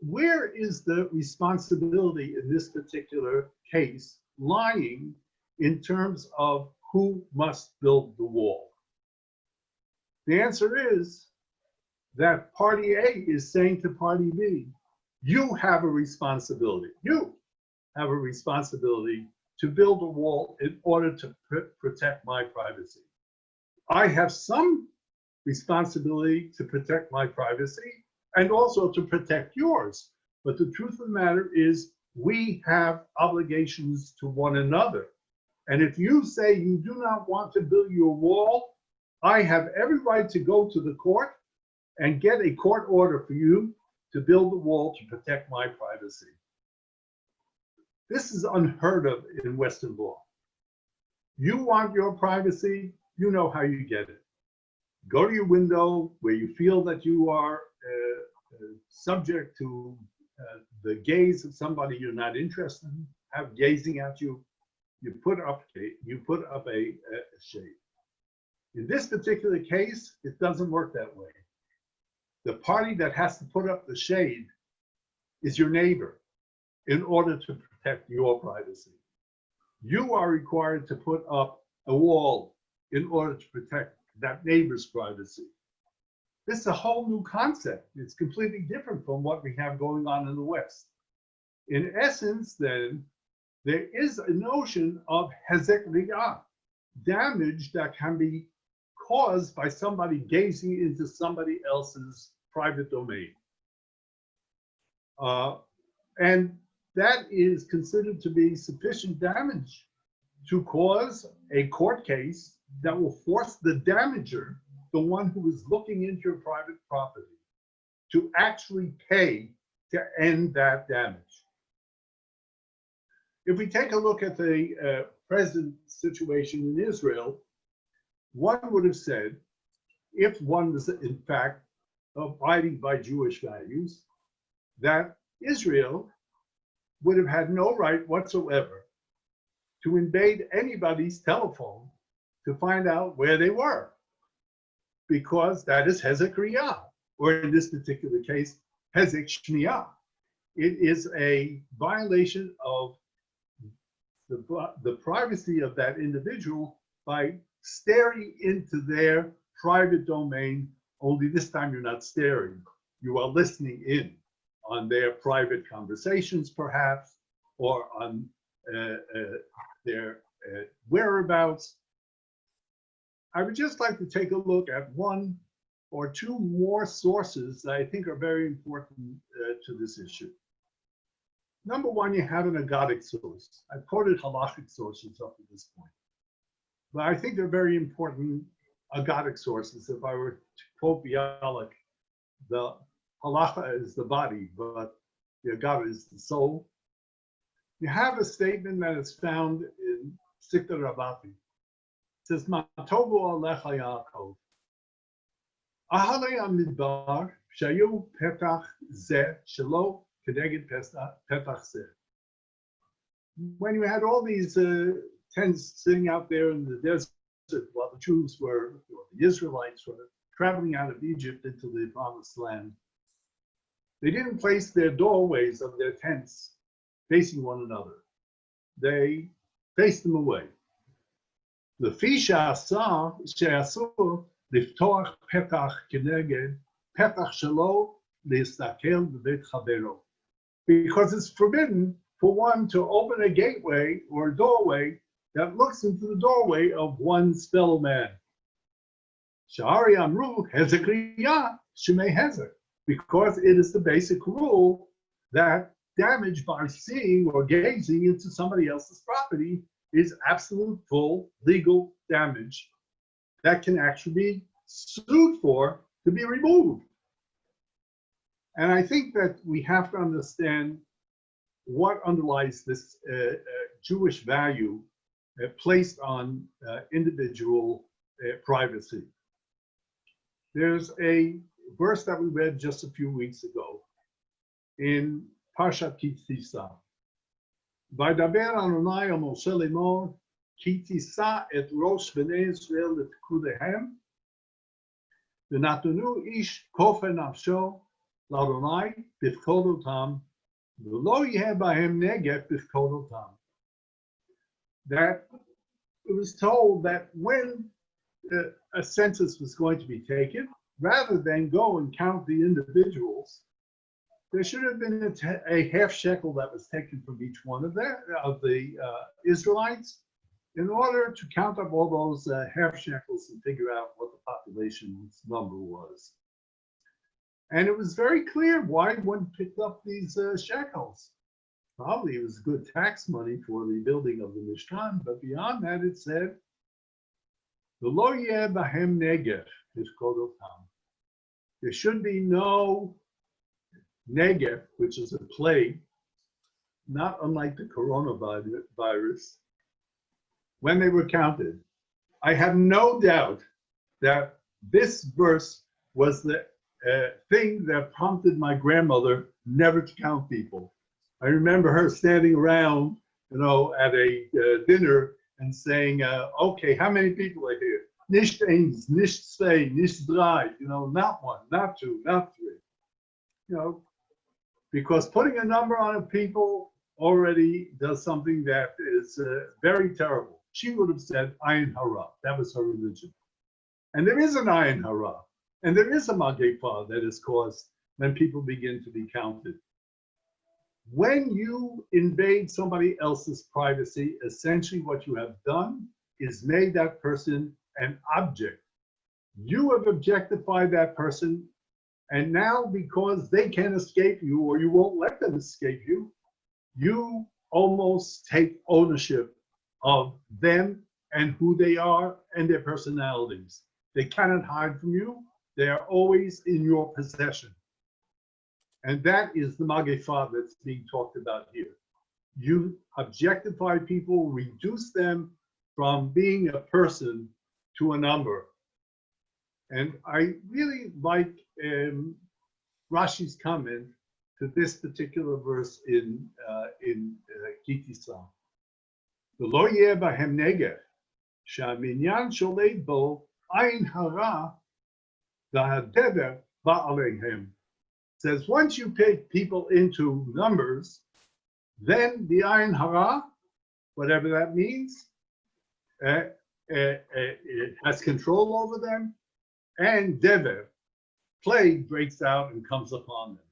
where is the responsibility in this particular case lying in terms of who must build the wall? The answer is that party A is saying to party B, you have a responsibility. You have a responsibility to build a wall in order to protect my privacy. I have some responsibility to protect my privacy and also to protect yours. But the truth of the matter is we have obligations to one another. And if you say you do not want to build your wall, I have every right to go to the court and get a court order for you to build the wall to protect my privacy. This is unheard of in Western law. You want your privacy, you know how you get it. Go to your window where you feel that you are subject to the gaze of somebody you're not interested in, have gazing at you. You put up a shade. In this particular case, it doesn't work that way. The party that has to put up the shade is your neighbor in order to protect your privacy. you are required to put up a wall in order to protect that neighbor's privacy. This is a whole new concept. It's completely different from what we have going on in the West. In essence, then, there is a notion of hezek riyah, damage that can be caused by somebody gazing into somebody else's private domain. And that is considered to be sufficient damage to cause a court case that will force the damager, the one who is looking into your private property, to actually pay to end that damage. If we take a look at the present situation in Israel, one would have said, if one was in fact abiding by Jewish values, that Israel would have had no right whatsoever to invade anybody's telephone to find out where they were, because that is hezek riyah, or in this particular case, hezek shmiyah. It is a violation of the privacy of that individual by staring into their private domain, only this time you're not staring, you are listening in on their private conversations perhaps, or on their whereabouts. I would just like to take a look at one or two more sources that I think are very important to this issue. Number one, you have an agadic source. I've quoted halachic sources up to this point, but I think they're very important agadic sources. If I were to quote Bialik, the halacha is the body, but the agada is the soul. You have a statement that is found in Sikta Rabati. It says, "Ma tovu alecha Yaakov, ahalei amidbar shayu petach zeh shelo kedeged petach zeh." When you had all these tents sitting out there in the desert while the Jews were, or the Israelites were traveling out of Egypt into the Promised Land, they didn't place their doorways of their tents facing one another. They faced them away. לפי שאסור לפתוח פתח כנגד פתח שלו להסתכל בבית חברו. Because it's forbidden for one to open a gateway or a doorway that looks into the doorway of one's fellow man. Sha'ari amru hezek riyah shemei hezek. Because it is the basic rule that damage by seeing or gazing into somebody else's property is absolute full legal damage that can actually be sued for to be removed. And I think that we have to understand what underlies this Jewish value placed on individual privacy. There's a verse that we read just a few weeks ago in Parshat Ki Tisa. Vaydaber Adonai el Moshe lemor, ki tisa et rosh bnei Israel letkudehem, v'natunu ish kofer nafsho l'Adonai b'fkodotam, v'lo yeh bahem negef b'fkodotam. That it was told that when a census was going to be taken, rather than go and count the individuals, there should have been a half shekel that was taken from each one of the Israelites in order to count up all those half shekels and figure out what the population's number was. And it was very clear why one picked up these shekels. Probably it was good tax money for the building of the Mishkan, but beyond that it said, "V'lo yeh bahem negef b'fkodotam." There should be no Negev, which is a plague, not unlike the coronavirus, when they were counted. I have no doubt that this verse was the thing that prompted my grandmother never to count people. I remember her standing around, at a dinner and saying, "Okay, how many people are here? Nicht eins, nicht zwei, nicht drei, not one, not two, not three." Because putting a number on a people already does something that is very terrible. She would have said ayin hara. That was her religion. And there is an ayin hara. And there is a magefa that is caused when people begin to be counted. When you invade somebody else's privacy, essentially what you have done is made that person an object. You have objectified that person, and now because they can't escape you, or you won't let them escape you, you almost take ownership of them and who they are and their personalities. They cannot hide from you. They are always in your possession. And that is the magefa that's being talked about here. You objectify people, reduce them from being a person to a number. And I really like Rashi's comment to this particular verse in Kitisa. V'lo yeh bahem negeh, she'aminyan sholet bo ayin hara v'hadever ba'aleihem. Says once you take people into numbers, then the ayin hara, whatever that means, it has control over them, and dever, plague, breaks out and comes upon them.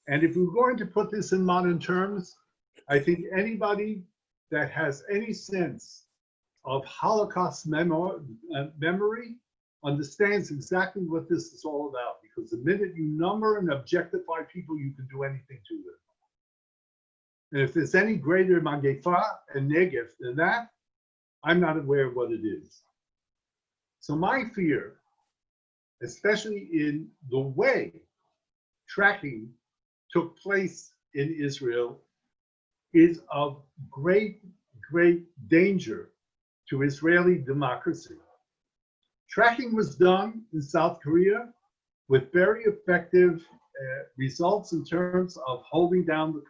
And if we're going to put this in modern terms, I think anybody that has any sense of Holocaust memory understands exactly what this is all about, because the minute you number and objectify people, you can do anything to them. And if there's any greater magefa and negef than that, I'm not aware of what it is. So my fear, especially in the way tracking took place in Israel, is of great, great danger to Israeli democracy. Tracking was done in South Korea with very effective results in terms of holding down the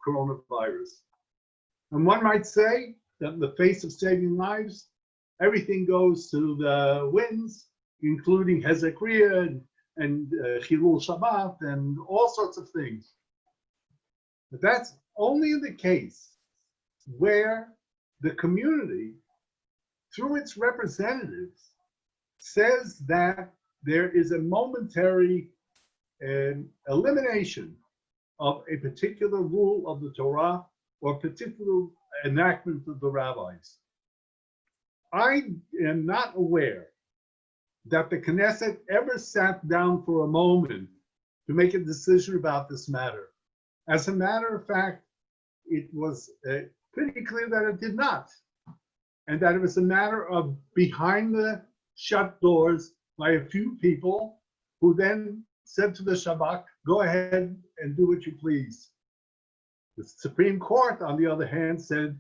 coronavirus. And one might say that in the face of saving lives, everything goes to the winds, including Hezekiah and Chilul Shabbat and all sorts of things. But that's only in the case where the community, through its representatives, says that there is a momentary elimination of a particular rule of the Torah or particular enactment of the rabbis. I am not aware that the Knesset ever sat down for a moment to make a decision about this matter. As a matter of fact, it was pretty clear that it did not, and that it was a matter of behind the shut doors by a few people who then said to the Shabbat, go ahead and do what you please. The Supreme Court, on the other hand, said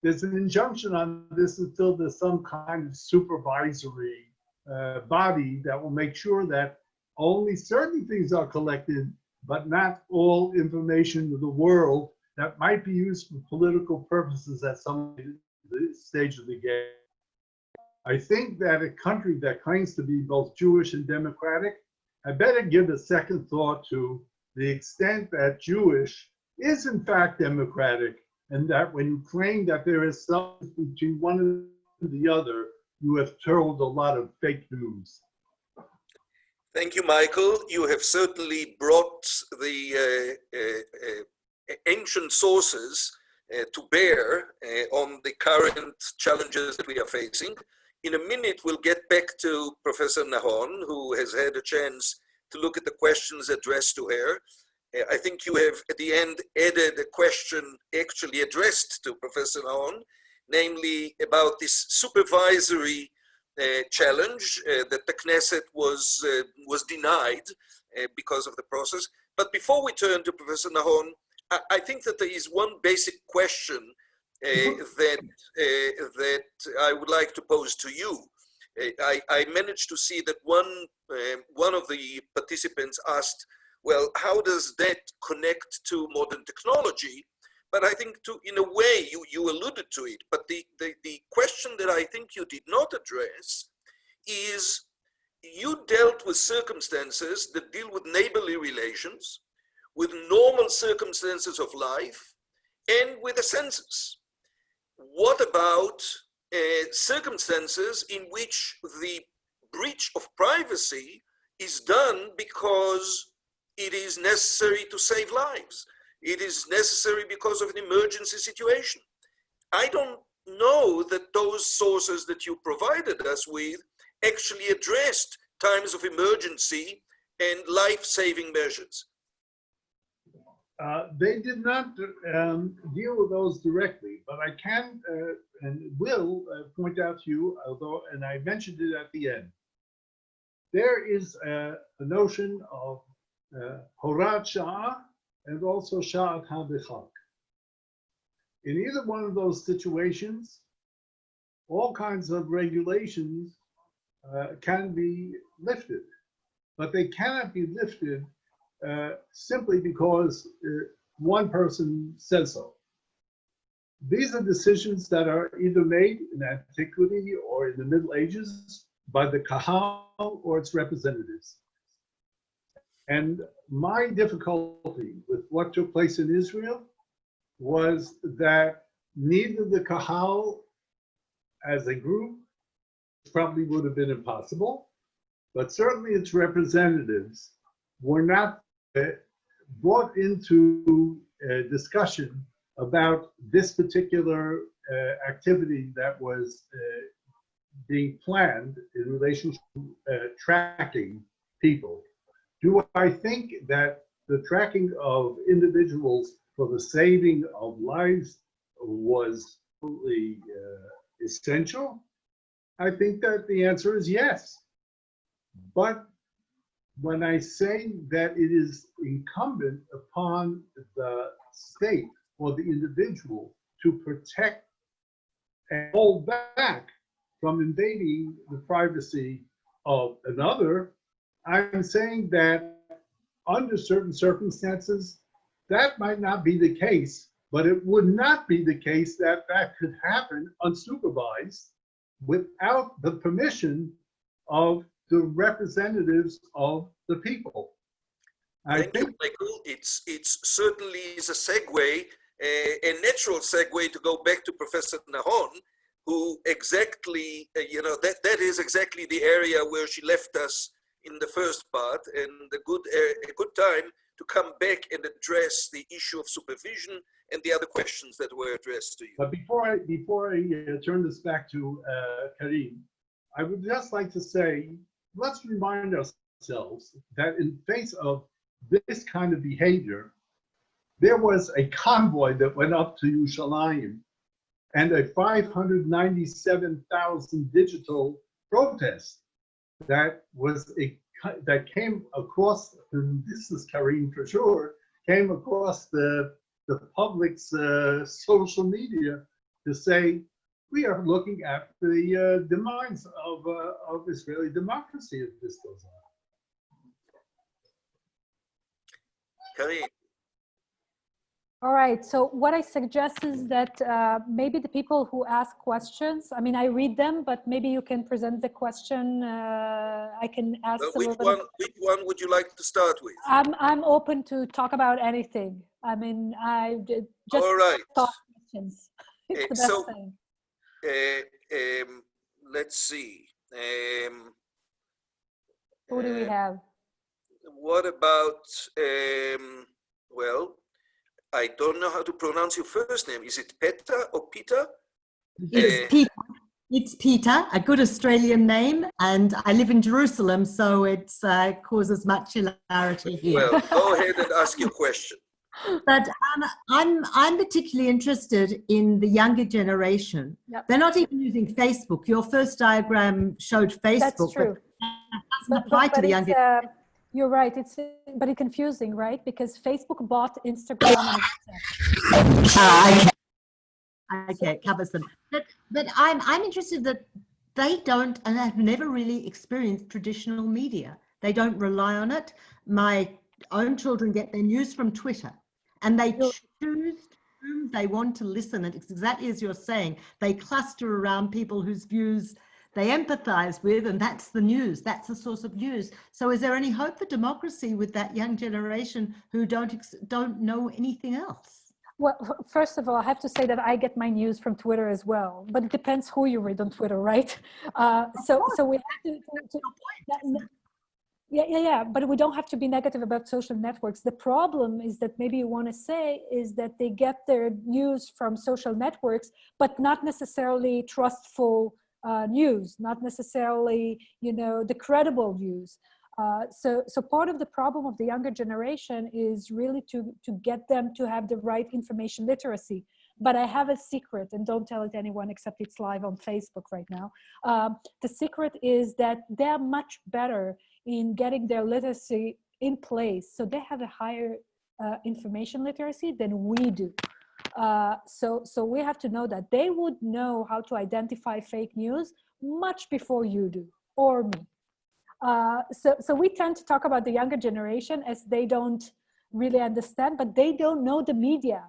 there's an injunction on this until there's some kind of supervisory body that will make sure that only certain things are collected, but not all information of the world that might be used for political purposes at some stage of the game. I think that a country that claims to be both Jewish and democratic had better give a second thought to the extent that Jewish is in fact democratic, and that when you claim that there is something between one and the other, you have told a lot of fake news. Thank you, Michael. You have certainly brought the ancient sources to bear on the current challenges that we are facing. In a minute, we'll get back to Professor Nahon, who has had a chance to look at the questions addressed to her. I think you have, at the end, added a question actually addressed to Professor Nahon, namely about this supervisory challenge that the Knesset was denied because of the process. But before we turn to Professor Nahon, I think that there is one basic question that I would like to pose to you. I managed to see that one of the participants asked, well, how does that connect to modern technology? But I think in a way, you alluded to it. But the question that I think you did not address is, you dealt with circumstances that deal with neighborly relations, with normal circumstances of life, and with a census. What about circumstances in which the breach of privacy is done because it is necessary to save lives? It is necessary because of an emergency situation. I don't know that those sources that you provided us with actually addressed times of emergency and life-saving measures. They did not deal with those directly, but I can and will point out to you, although, and I mentioned it at the end, there is a notion of Horat Sha'ah and also Sha'at HaBechak. In either one of those situations, all kinds of regulations can be lifted, but they cannot be lifted simply because one person says so. These are decisions that are either made in antiquity or in the Middle Ages by the Kahal or its representatives. And my difficulty with what took place in Israel was that neither the Kahal as a group, probably would have been impossible, but certainly its representatives were not brought into a discussion about this particular activity that was being planned in relation to tracking people. Do I think that the tracking of individuals for the saving of lives was absolutely essential? I think that the answer is yes. But when I say that it is incumbent upon the state or the individual to protect and hold back from invading the privacy of another, I'm saying that under certain circumstances, that might not be the case, but it would not be the case that that could happen unsupervised without the permission of the representatives of the people. Thank you, Michael. It's certainly is a segue, a natural segue to go back to Professor Nahon, who exactly, that is exactly the area where she left us in the first part, and a good time to come back and address the issue of supervision and the other questions that were addressed to you. But before I turn this back to Karine, I would just like to say, let's remind ourselves that in face of this kind of behavior, there was a convoy that went up to Yerushalayim and a 597,000 digital protest that came across, and this is Karine for sure, came across the public's social media to say, we are looking at the demise of Israeli democracy if this goes on. Karine. All right, so what I suggest is that maybe the people who ask questions, I mean, I read them, but maybe you can present the question. I can ask Which one would you like to start with? I'm open to talk about anything. I mean, I just all right. Talk questions. It's the best so, thing. Let's see. Who do we have? What about, well, I don't know how to pronounce your first name. Is it Peter or Peter? It's Peter. It's Peter, a good Australian name, and I live in Jerusalem, so it causes much hilarity here. Well, go ahead and ask your question. But I'm particularly interested in the younger generation. Yep. They're not even using Facebook. Your first diagram showed Facebook. That's true. But it doesn't apply to the younger. You're right. It's confusing, right? Because Facebook bought Instagram and WhatsApp. Okay, it covers them. But I'm interested that they don't and have never really experienced traditional media. They don't rely on it. My own children get their news from Twitter, and they choose whom they want to listen. And it's exactly as you're saying. They cluster around people whose views they empathize with, and that's the news. That's the source of news. So is there any hope for democracy with that young generation who don't know anything else? Well, first of all, I have to say that I get my news from Twitter as well, but it depends who you read on Twitter, right? So we have yeah, but we don't have to be negative about social networks. The problem is that maybe you want to say is that they get their news from social networks, but not necessarily trustful news, not necessarily, you know, the credible news. So part of the problem of the younger generation is really to get them to have the right information literacy. But I have a secret, and don't tell it to anyone except it's live on Facebook right now. The secret is that they're much better in getting their literacy in place. So they have a higher information literacy than we do. So we have to know that they would know how to identify fake news much before you do, or me. So we tend to talk about the younger generation as they don't really understand, but they don't know the media.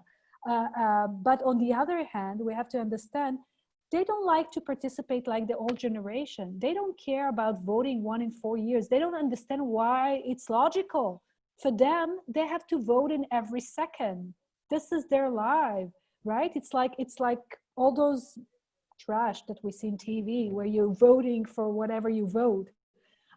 But on the other hand, we have to understand they don't like to participate like the old generation. They don't care about voting 1 in 4 years. They don't understand why it's logical. For them, they have to vote in every second. This is their life, right? It's like all those trash that we see in TV where you're voting for whatever you vote.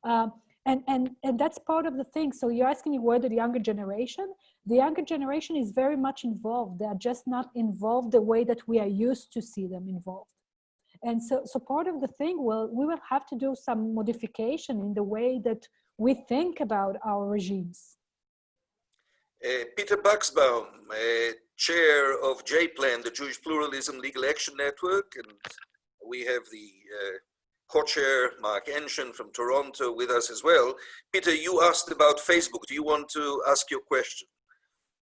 And that's part of the thing. So you're asking me whether the younger generation is very much involved. They are just not involved the way that we are used to see them involved. And so part of the thing, we will have to do some modification in the way that we think about our regimes. Peter Buxbaum, chair of J-Plan, the Jewish Pluralism Legal Action Network, and we have the co-chair Mark Enshin from Toronto with us as well. Peter, you asked about Facebook. Do you want to ask your question?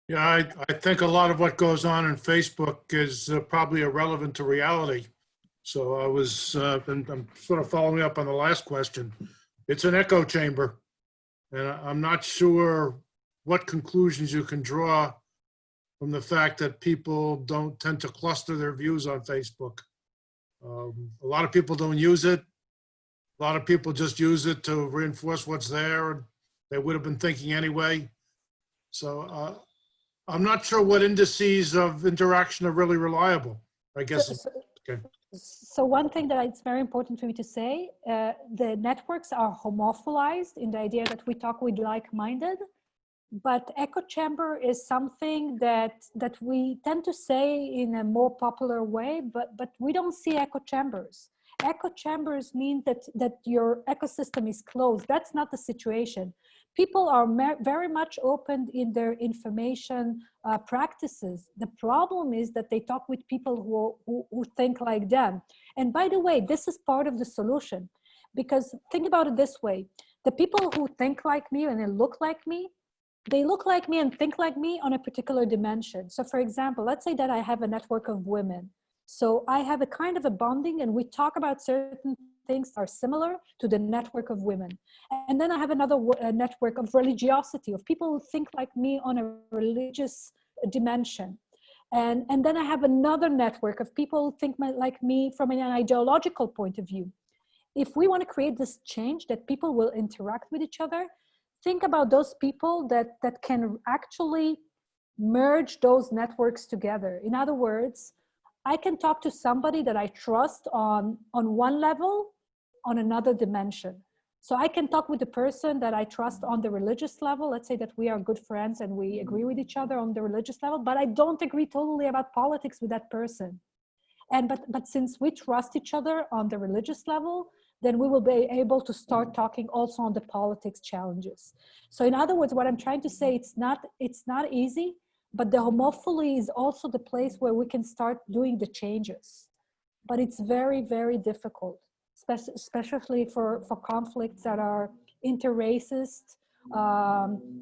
Yeah, I think a lot of what goes on Facebook is probably irrelevant to reality. So I was, I'm sort of following up on the last question. It's an echo chamber, and I'm not sure what conclusions you can draw from the fact that people don't tend to cluster their views on Facebook. A lot of people don't use it. A lot of people just use it to reinforce what's there, and they would have been thinking anyway. So I'm not sure what indices of interaction are really reliable, I guess. Okay. So one thing that it's very important for me to say, the networks are homophilized in the idea that we talk with like-minded, but echo chamber is something that we tend to say in a more popular way, but we don't see echo chambers. Echo chambers mean that your ecosystem is closed. That's not the situation. People are very much open in their information practices. The problem is that they talk with people who think like them. And by the way, this is part of the solution, because think about it this way. The people who think like me and they look like me and think like me on a particular dimension. So for example, let's say that I have a network of women. So I have a kind of a bonding and we talk about certain things that are similar to the network of women. And then I have another network of religiosity, of people who think like me on a religious dimension. And then I have another network of people who think like me from an ideological point of view. If we want to create this change that people will interact with each other, think about those people that can actually merge those networks together. In other words, I can talk to somebody that I trust on one level, on another dimension. So I can talk with the person that I trust on the religious level. Let's say that we are good friends and we agree with each other on the religious level, but I don't agree totally about politics with that person. But since we trust each other on the religious level, then we will be able to start talking also on the politics challenges. So in other words, what I'm trying to say, it's not easy, but the homophily is also the place where we can start doing the changes. But it's very, very difficult, especially for conflicts that are inter-racist,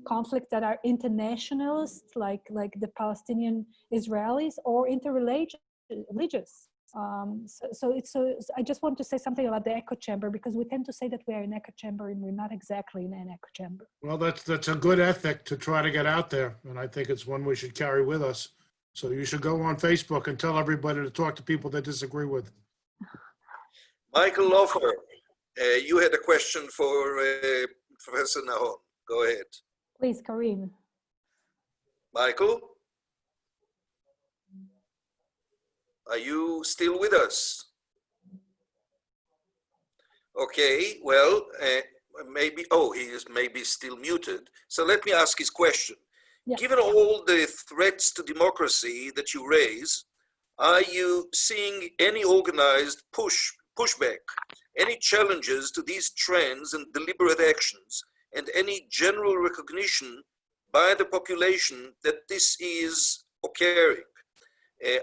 conflicts that are internationalist, like the Palestinian Israelis, or inter-religious. So I just want to say something about the echo chamber, because we tend to say that we are in echo chamber and we're not exactly in an echo chamber. Well, that's a good ethic to try to get out there, and I think it's one we should carry with us. So you should go on Facebook and tell everybody to talk to people they disagree with. Michael Lofer, you had a question for Professor Nahon. Go ahead. Please, Karine. Michael? Are you still with us? Okay, well, maybe, oh, he is maybe still muted. So let me ask his question. Yeah. Given all the threats to democracy that you raise, are you seeing any organized pushback, any challenges to these trends and deliberate actions, and any general recognition by the population that this is occurring?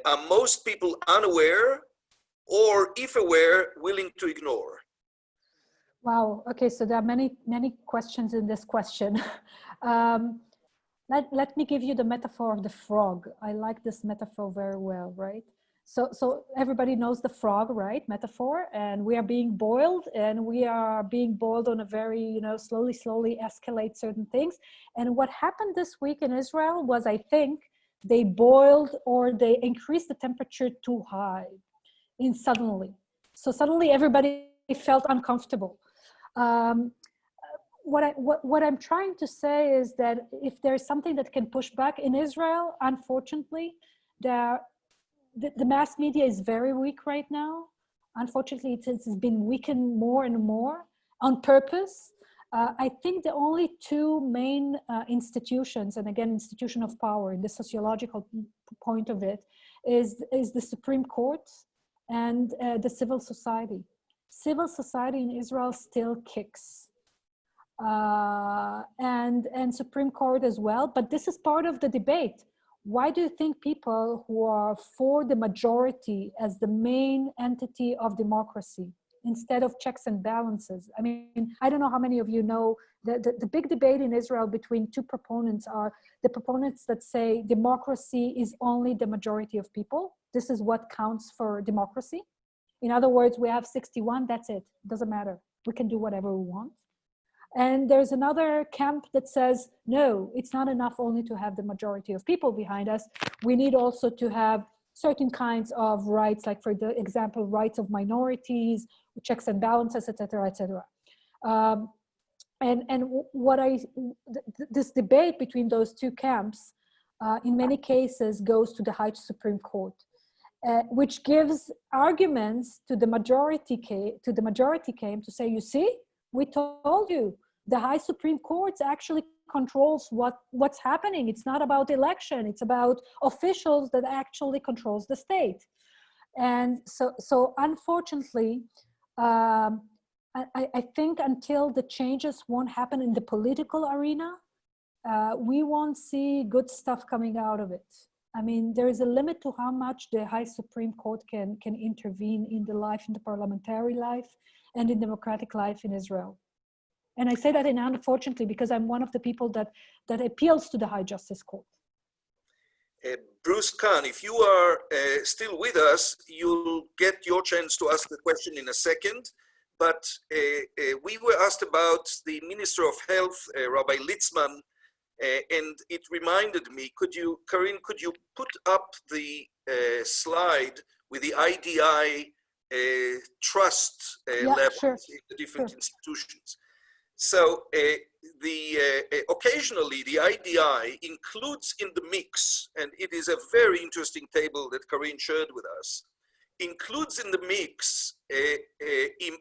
Are most people unaware, or if aware, willing to ignore? Wow. Okay. So there are many questions in this question. Let me give you the metaphor of the frog. I like this metaphor very well, right? So everybody knows the frog, right? Metaphor, and we are being boiled, and we are being boiled on a very, slowly escalate certain things. And what happened this week in Israel was, I think, they boiled or they increased the temperature too high suddenly. So suddenly everybody felt uncomfortable. What I'm trying to say is that if there's something that can push back in Israel, unfortunately, the mass media is very weak right now. Unfortunately, it's been weakened more and more on purpose. I think the only two main institutions, and again, institution of power in the sociological point of it, is the Supreme Court and the civil society. Civil society in Israel still kicks. And Supreme Court as well, but this is part of the debate. Why do you think people who are for the majority as the main entity of democracy instead of checks and balances? I mean, I don't know how many of you know the big debate in Israel between two proponents are the proponents that say democracy is only the majority of people. This is what counts for democracy. In other words, we have 61, that's it. Doesn't matter. We can do whatever we want. And there's another camp that says, no, it's not enough only to have the majority of people behind us. We need also to have certain kinds of rights, like for the example, rights of minorities, checks and balances, et cetera, et cetera. This debate between those two camps, in many cases, goes to the High Supreme Court, which gives arguments to the majority camp to say, you see, we told you, the High Supreme Court actually controls what's happening. It's not about election. It's about officials that actually controls the state. And so unfortunately, I think until the changes won't happen in the political arena, we won't see good stuff coming out of it. I mean, there is a limit to how much the High Supreme Court can intervene in the parliamentary life and in democratic life in Israel. And I say that unfortunately because I'm one of the people that appeals to the High Justice Court. Bruce Kahn, if you are still with us, you'll get your chance to ask the question in a second. But we were asked about the Minister of Health, Rabbi Litzman, and it reminded me, Karine, could you put up the slide with the IDI trust levels in the different institutions? So occasionally the IDI includes in the mix, and it is a very interesting table that Karine shared with us, includes in the mix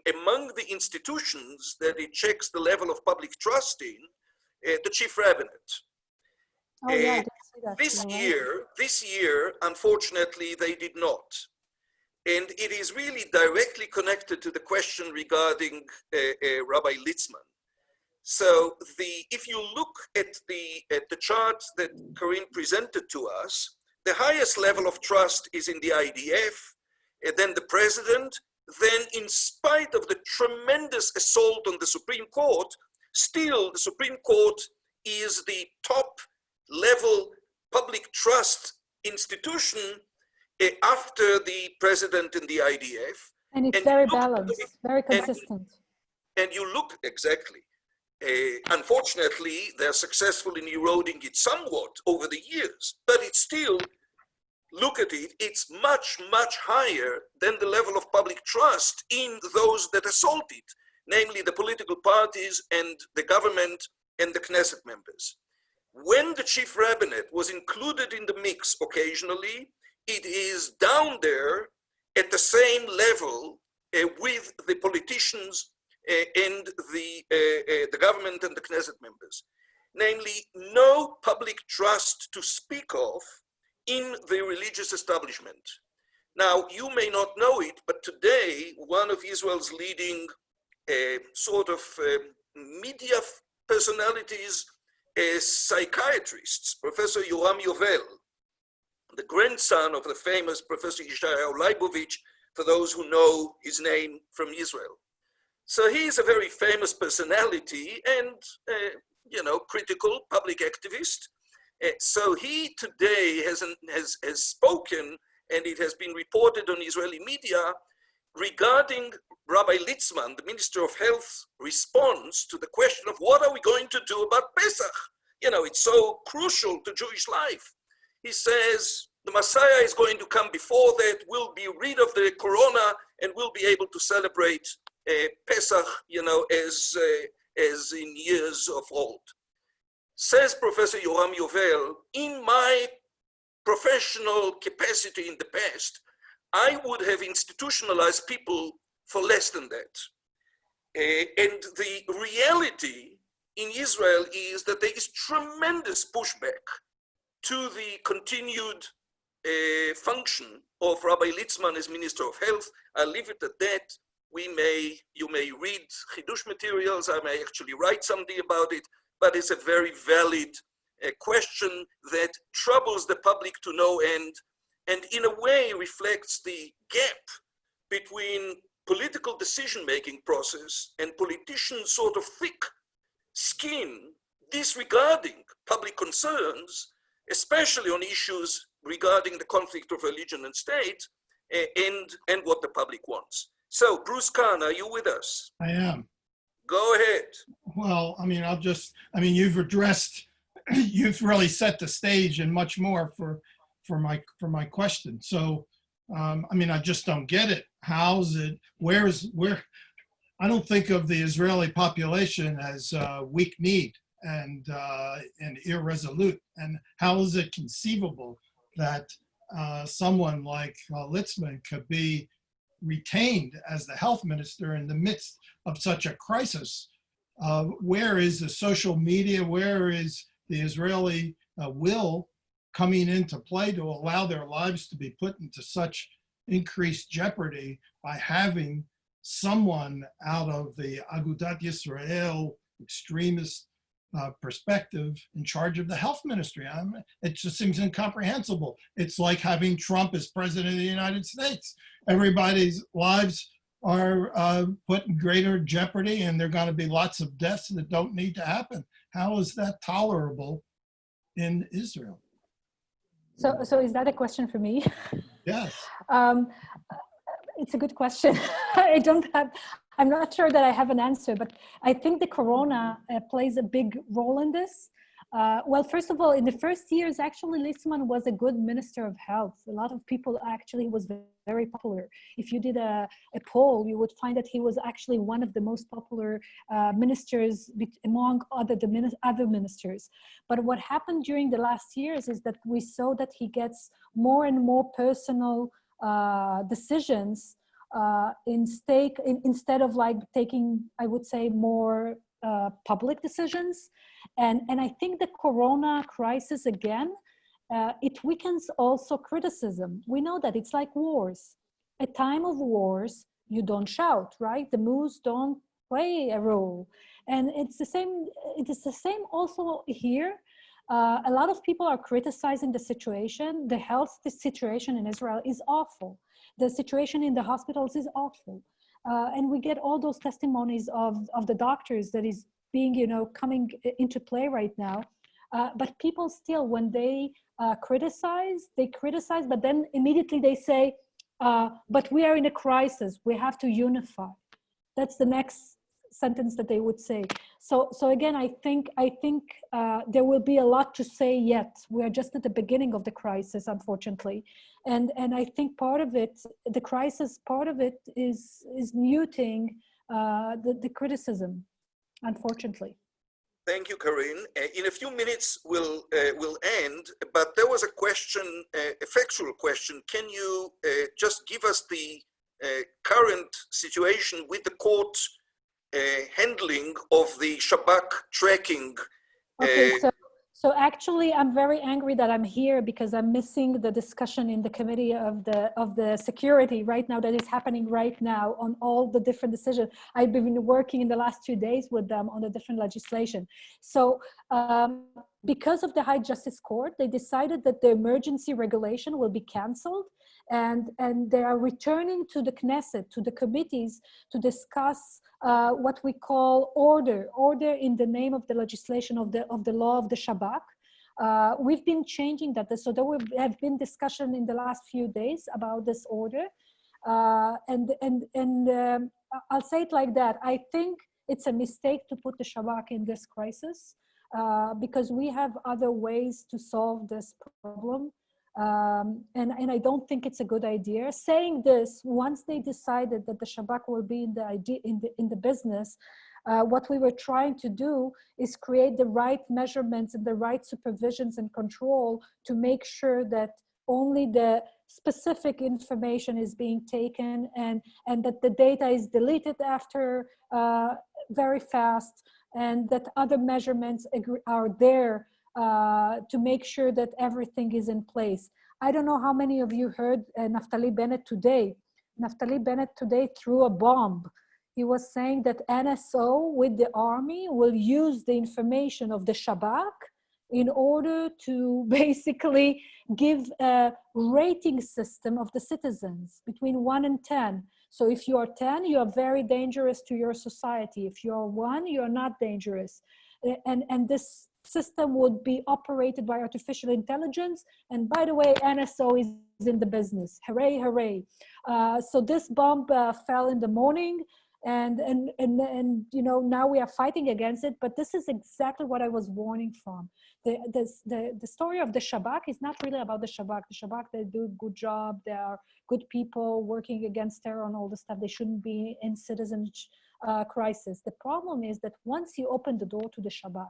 among the institutions that it checks the level of public trust in, the chief rabbinate. Oh, yeah, I didn't see that. This year, unfortunately, they did not. And it is really directly connected to the question regarding Rabbi Litzman. So if you look at the chart that Karine presented to us, the highest level of trust is in the IDF, and then the president. Then, in spite of the tremendous assault on the Supreme Court, still the Supreme Court is the top level public trust institution after the president and the IDF. And it's very balanced, very consistent. And you look, exactly. Unfortunately, they're successful in eroding it somewhat over the years, but it's still, look at it, it's much, much higher than the level of public trust in those that assault it, namely the political parties and the government and the Knesset members. When the chief rabbinate was included in the mix occasionally, it is down there at the same level with the politicians and the government and the Knesset members. Namely, no public trust to speak of in the religious establishment. Now, you may not know it, but today, one of Israel's leading media personalities, psychiatrists, Professor Yoram Yovel, the grandson of the famous Professor Yeshayahu Leibovich, for those who know his name from Israel. So he's a very famous personality and, critical public activist. So he today has spoken, and it has been reported on Israeli media, regarding Rabbi Litzman, the Minister of Health's response to the question of what are we going to do about Pesach? It's so crucial to Jewish life. He says, the Messiah is going to come before that, we'll be rid of the corona, and we'll be able to celebrate Pesach, as in years of old. Says Professor Yoram Yovel, in my professional capacity in the past, I would have institutionalized people for less than that. And the reality in Israel is that there is tremendous pushback to the continued function of Rabbi Litzman as Minister of Health. I'll leave it at that. You may read Chidush materials, I may actually write something about it, but it's a very valid question that troubles the public to no end, and in a way reflects the gap between political decision-making process and politicians' sort of thick skin disregarding public concerns, especially on issues regarding the conflict of religion and state, and what the public wants. So, Bruce Kahn, are you with us? I am. Go ahead. Well, you've really set the stage and much more for my question. So, I just don't get it. Where? I don't think of the Israeli population as weak-kneed and irresolute. And how is it conceivable that someone like Litzman could be retained as the health minister in the midst of such a crisis? Where is the social media? Where is the Israeli will coming into play to allow their lives to be put into such increased jeopardy by having someone out of the Agudat Yisrael extremist perspective in charge of the health ministry? It just seems incomprehensible. It's like having Trump as president of the United States. Everybody's lives are put in greater jeopardy, and there are going to be lots of deaths that don't need to happen. How is that tolerable in Israel? So is that a question for me? Yes. It's a good question. I'm not sure that I have an answer, but I think the corona plays a big role in this. Well, first of all, in the first years, actually, Litzman was a good minister of health. A lot of people actually was very popular. If you did a poll, you would find that he was actually one of the most popular ministers among other ministers. But what happened during the last years is that we saw that he gets more and more personal decisions instead of like taking, I would say, more public decisions. And I think the corona crisis, again, it weakens also criticism. We know that it's like wars. At time of wars, you don't shout, right? The moose don't play a role. And it's the same. It is the same also here. A lot of people are criticizing the situation. The health situation in Israel is awful. The situation in the hospitals is awful. And we get all those testimonies of the doctors that is being, coming into play right now. But people still, when they criticize, but then immediately they say, but we are in a crisis, we have to unify. That's the next sentence that they would say. So again, I think there will be a lot to say yet. We are just at the beginning of the crisis, unfortunately. And I think part of it, the crisis, part of it is muting the criticism, unfortunately. Thank you, Karine. In a few minutes, we'll end, but there was a question, a factual question. Can you just give us the current situation with the court handling of the Shabak tracking? Okay, so actually, I'm very angry that I'm here because I'm missing the discussion in the committee of the security right now that is happening right now on all the different decisions. I've been working in the last 2 days with them on the different legislation. So because of the High Justice Court, they decided that the emergency regulation will be canceled, and they are returning to the Knesset, to the committees, to discuss what we call order in the name of the legislation of the law of the Shabak. We've been changing that, so there have been discussion in the last few days about this order, and I'll say it like that. I think it's a mistake to put the Shabak in this crisis because we have other ways to solve this problem. And I don't think it's a good idea. Saying this, once they decided that the Shabak will be in the business, what we were trying to do is create the right measurements and the right supervisions and control to make sure that only the specific information is being taken and that the data is deleted after very fast, and that other measurements are there to make sure that everything is in place. I don't know how many of you heard Naftali Bennett today. Naftali Bennett today threw a bomb. He was saying that NSO with the army will use the information of the Shabak in order to basically give a rating system of the citizens between 1 and 10. So if you are 10, you are very dangerous to your society. If you are 1, you are not dangerous. And this system would be operated by artificial intelligence. And by the way, NSO is in the business. Hooray, hooray. So this bomb fell in the morning. And you know, now we are fighting against it, but this is exactly what I was warning from. The story of the Shabak is not really about the Shabak. The Shabak, they do a good job. They are good people working against terror and all this stuff. They shouldn't be in citizen crisis. The problem is that once you open the door to the Shabak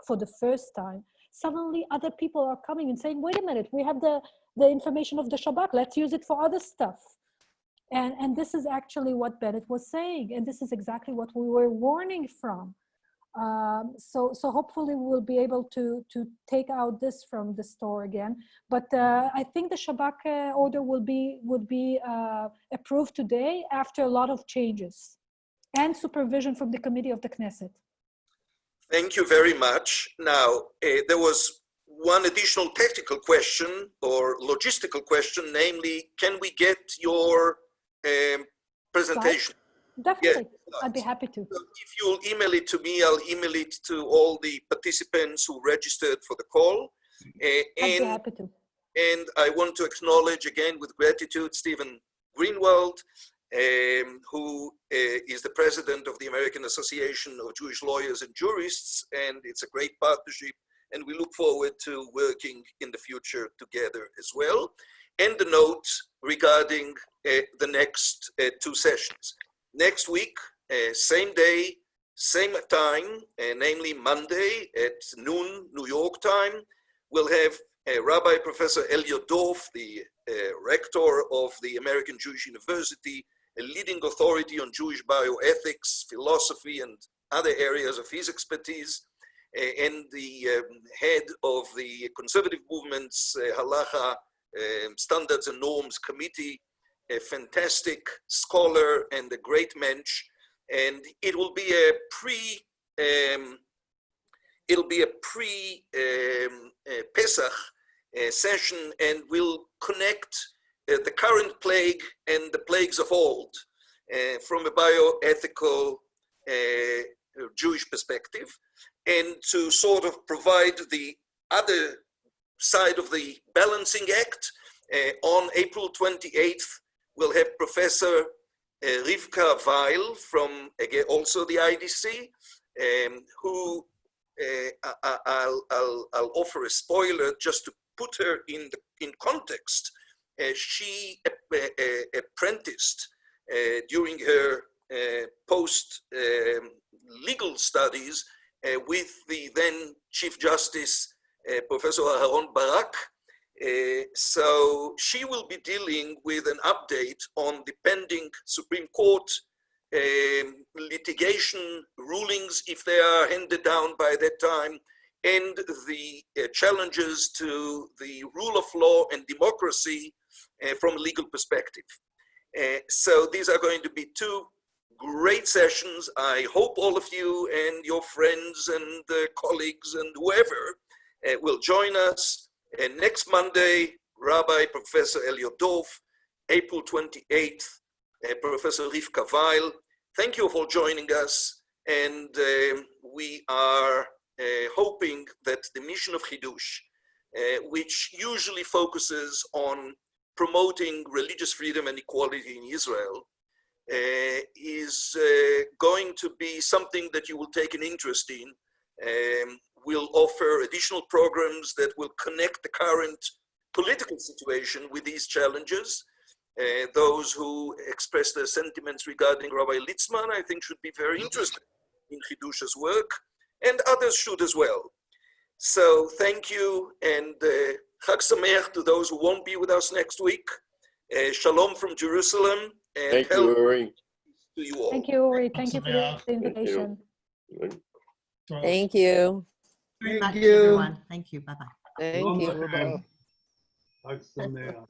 for the first time, suddenly other people are coming and saying, wait a minute, we have the information of the Shabak. Let's use it for other stuff. And this is actually what Bennett was saying. And this is exactly what we were warning from. So hopefully we'll be able to take out this from the store again. But I think the Shabak order would be approved today after a lot of changes and supervision from the committee of the Knesset. Thank you very much. Now, there was one additional technical question or logistical question, namely, can we get your presentation? Definitely, yes, I'd be happy to. So if you'll email it to me, I'll email it to all the participants who registered for the call. I'd be happy to. And I want to acknowledge again with gratitude Stephen Greenwald, who is the president of the American Association of Jewish Lawyers and Jurists, and it's a great partnership, and we look forward to working in the future together as well. And the note regarding the next 2 sessions. Next week, same day, same time, namely Monday at noon, New York time, we'll have Rabbi Professor Elliot Dorff, the rector of the American Jewish University, a leading authority on Jewish bioethics, philosophy, and other areas of his expertise, and the head of the conservative movement's Halacha Standards and Norms Committee, a fantastic scholar and a great mensch, and it will be a pre-Pesach session, and we'll connect the current plague and the plagues of old from a bioethical Jewish perspective, and to sort of provide the other side of the balancing act. On April 28th, we'll have Professor Rivka Weil from, again, also the IDC, who I'll offer a spoiler just to put her in context. She apprenticed during her post-legal studies with the then Chief Justice, Professor Aharon Barak. So she will be dealing with an update on the pending Supreme Court litigation rulings, if they are handed down by that time, and the challenges to the rule of law and democracy from a legal perspective. So these are going to be two great sessions. I hope all of you and your friends and colleagues and whoever will join us. Next Monday, Rabbi Professor Elliot Dov, April 28th, Professor Rivka Weil. Thank you for joining us, and we are hoping that the mission of Chidush, which usually focuses on promoting religious freedom and equality in Israel, is going to be something that you will take an interest in. We'll offer additional programs that will connect the current political situation with these challenges. Those who express their sentiments regarding Rabbi Litzman, I think, should be very interested in Chidush's work, and others should as well. So thank you, and Chag Sameach to those who won't be with us next week. Shalom from Jerusalem, and Thank you, Uri. to you all. Thank you, Uri. Thank you for the invitation. Thank you. Very much, you. everyone. Thank you. Bye-bye. Thank you. Chag Sameach.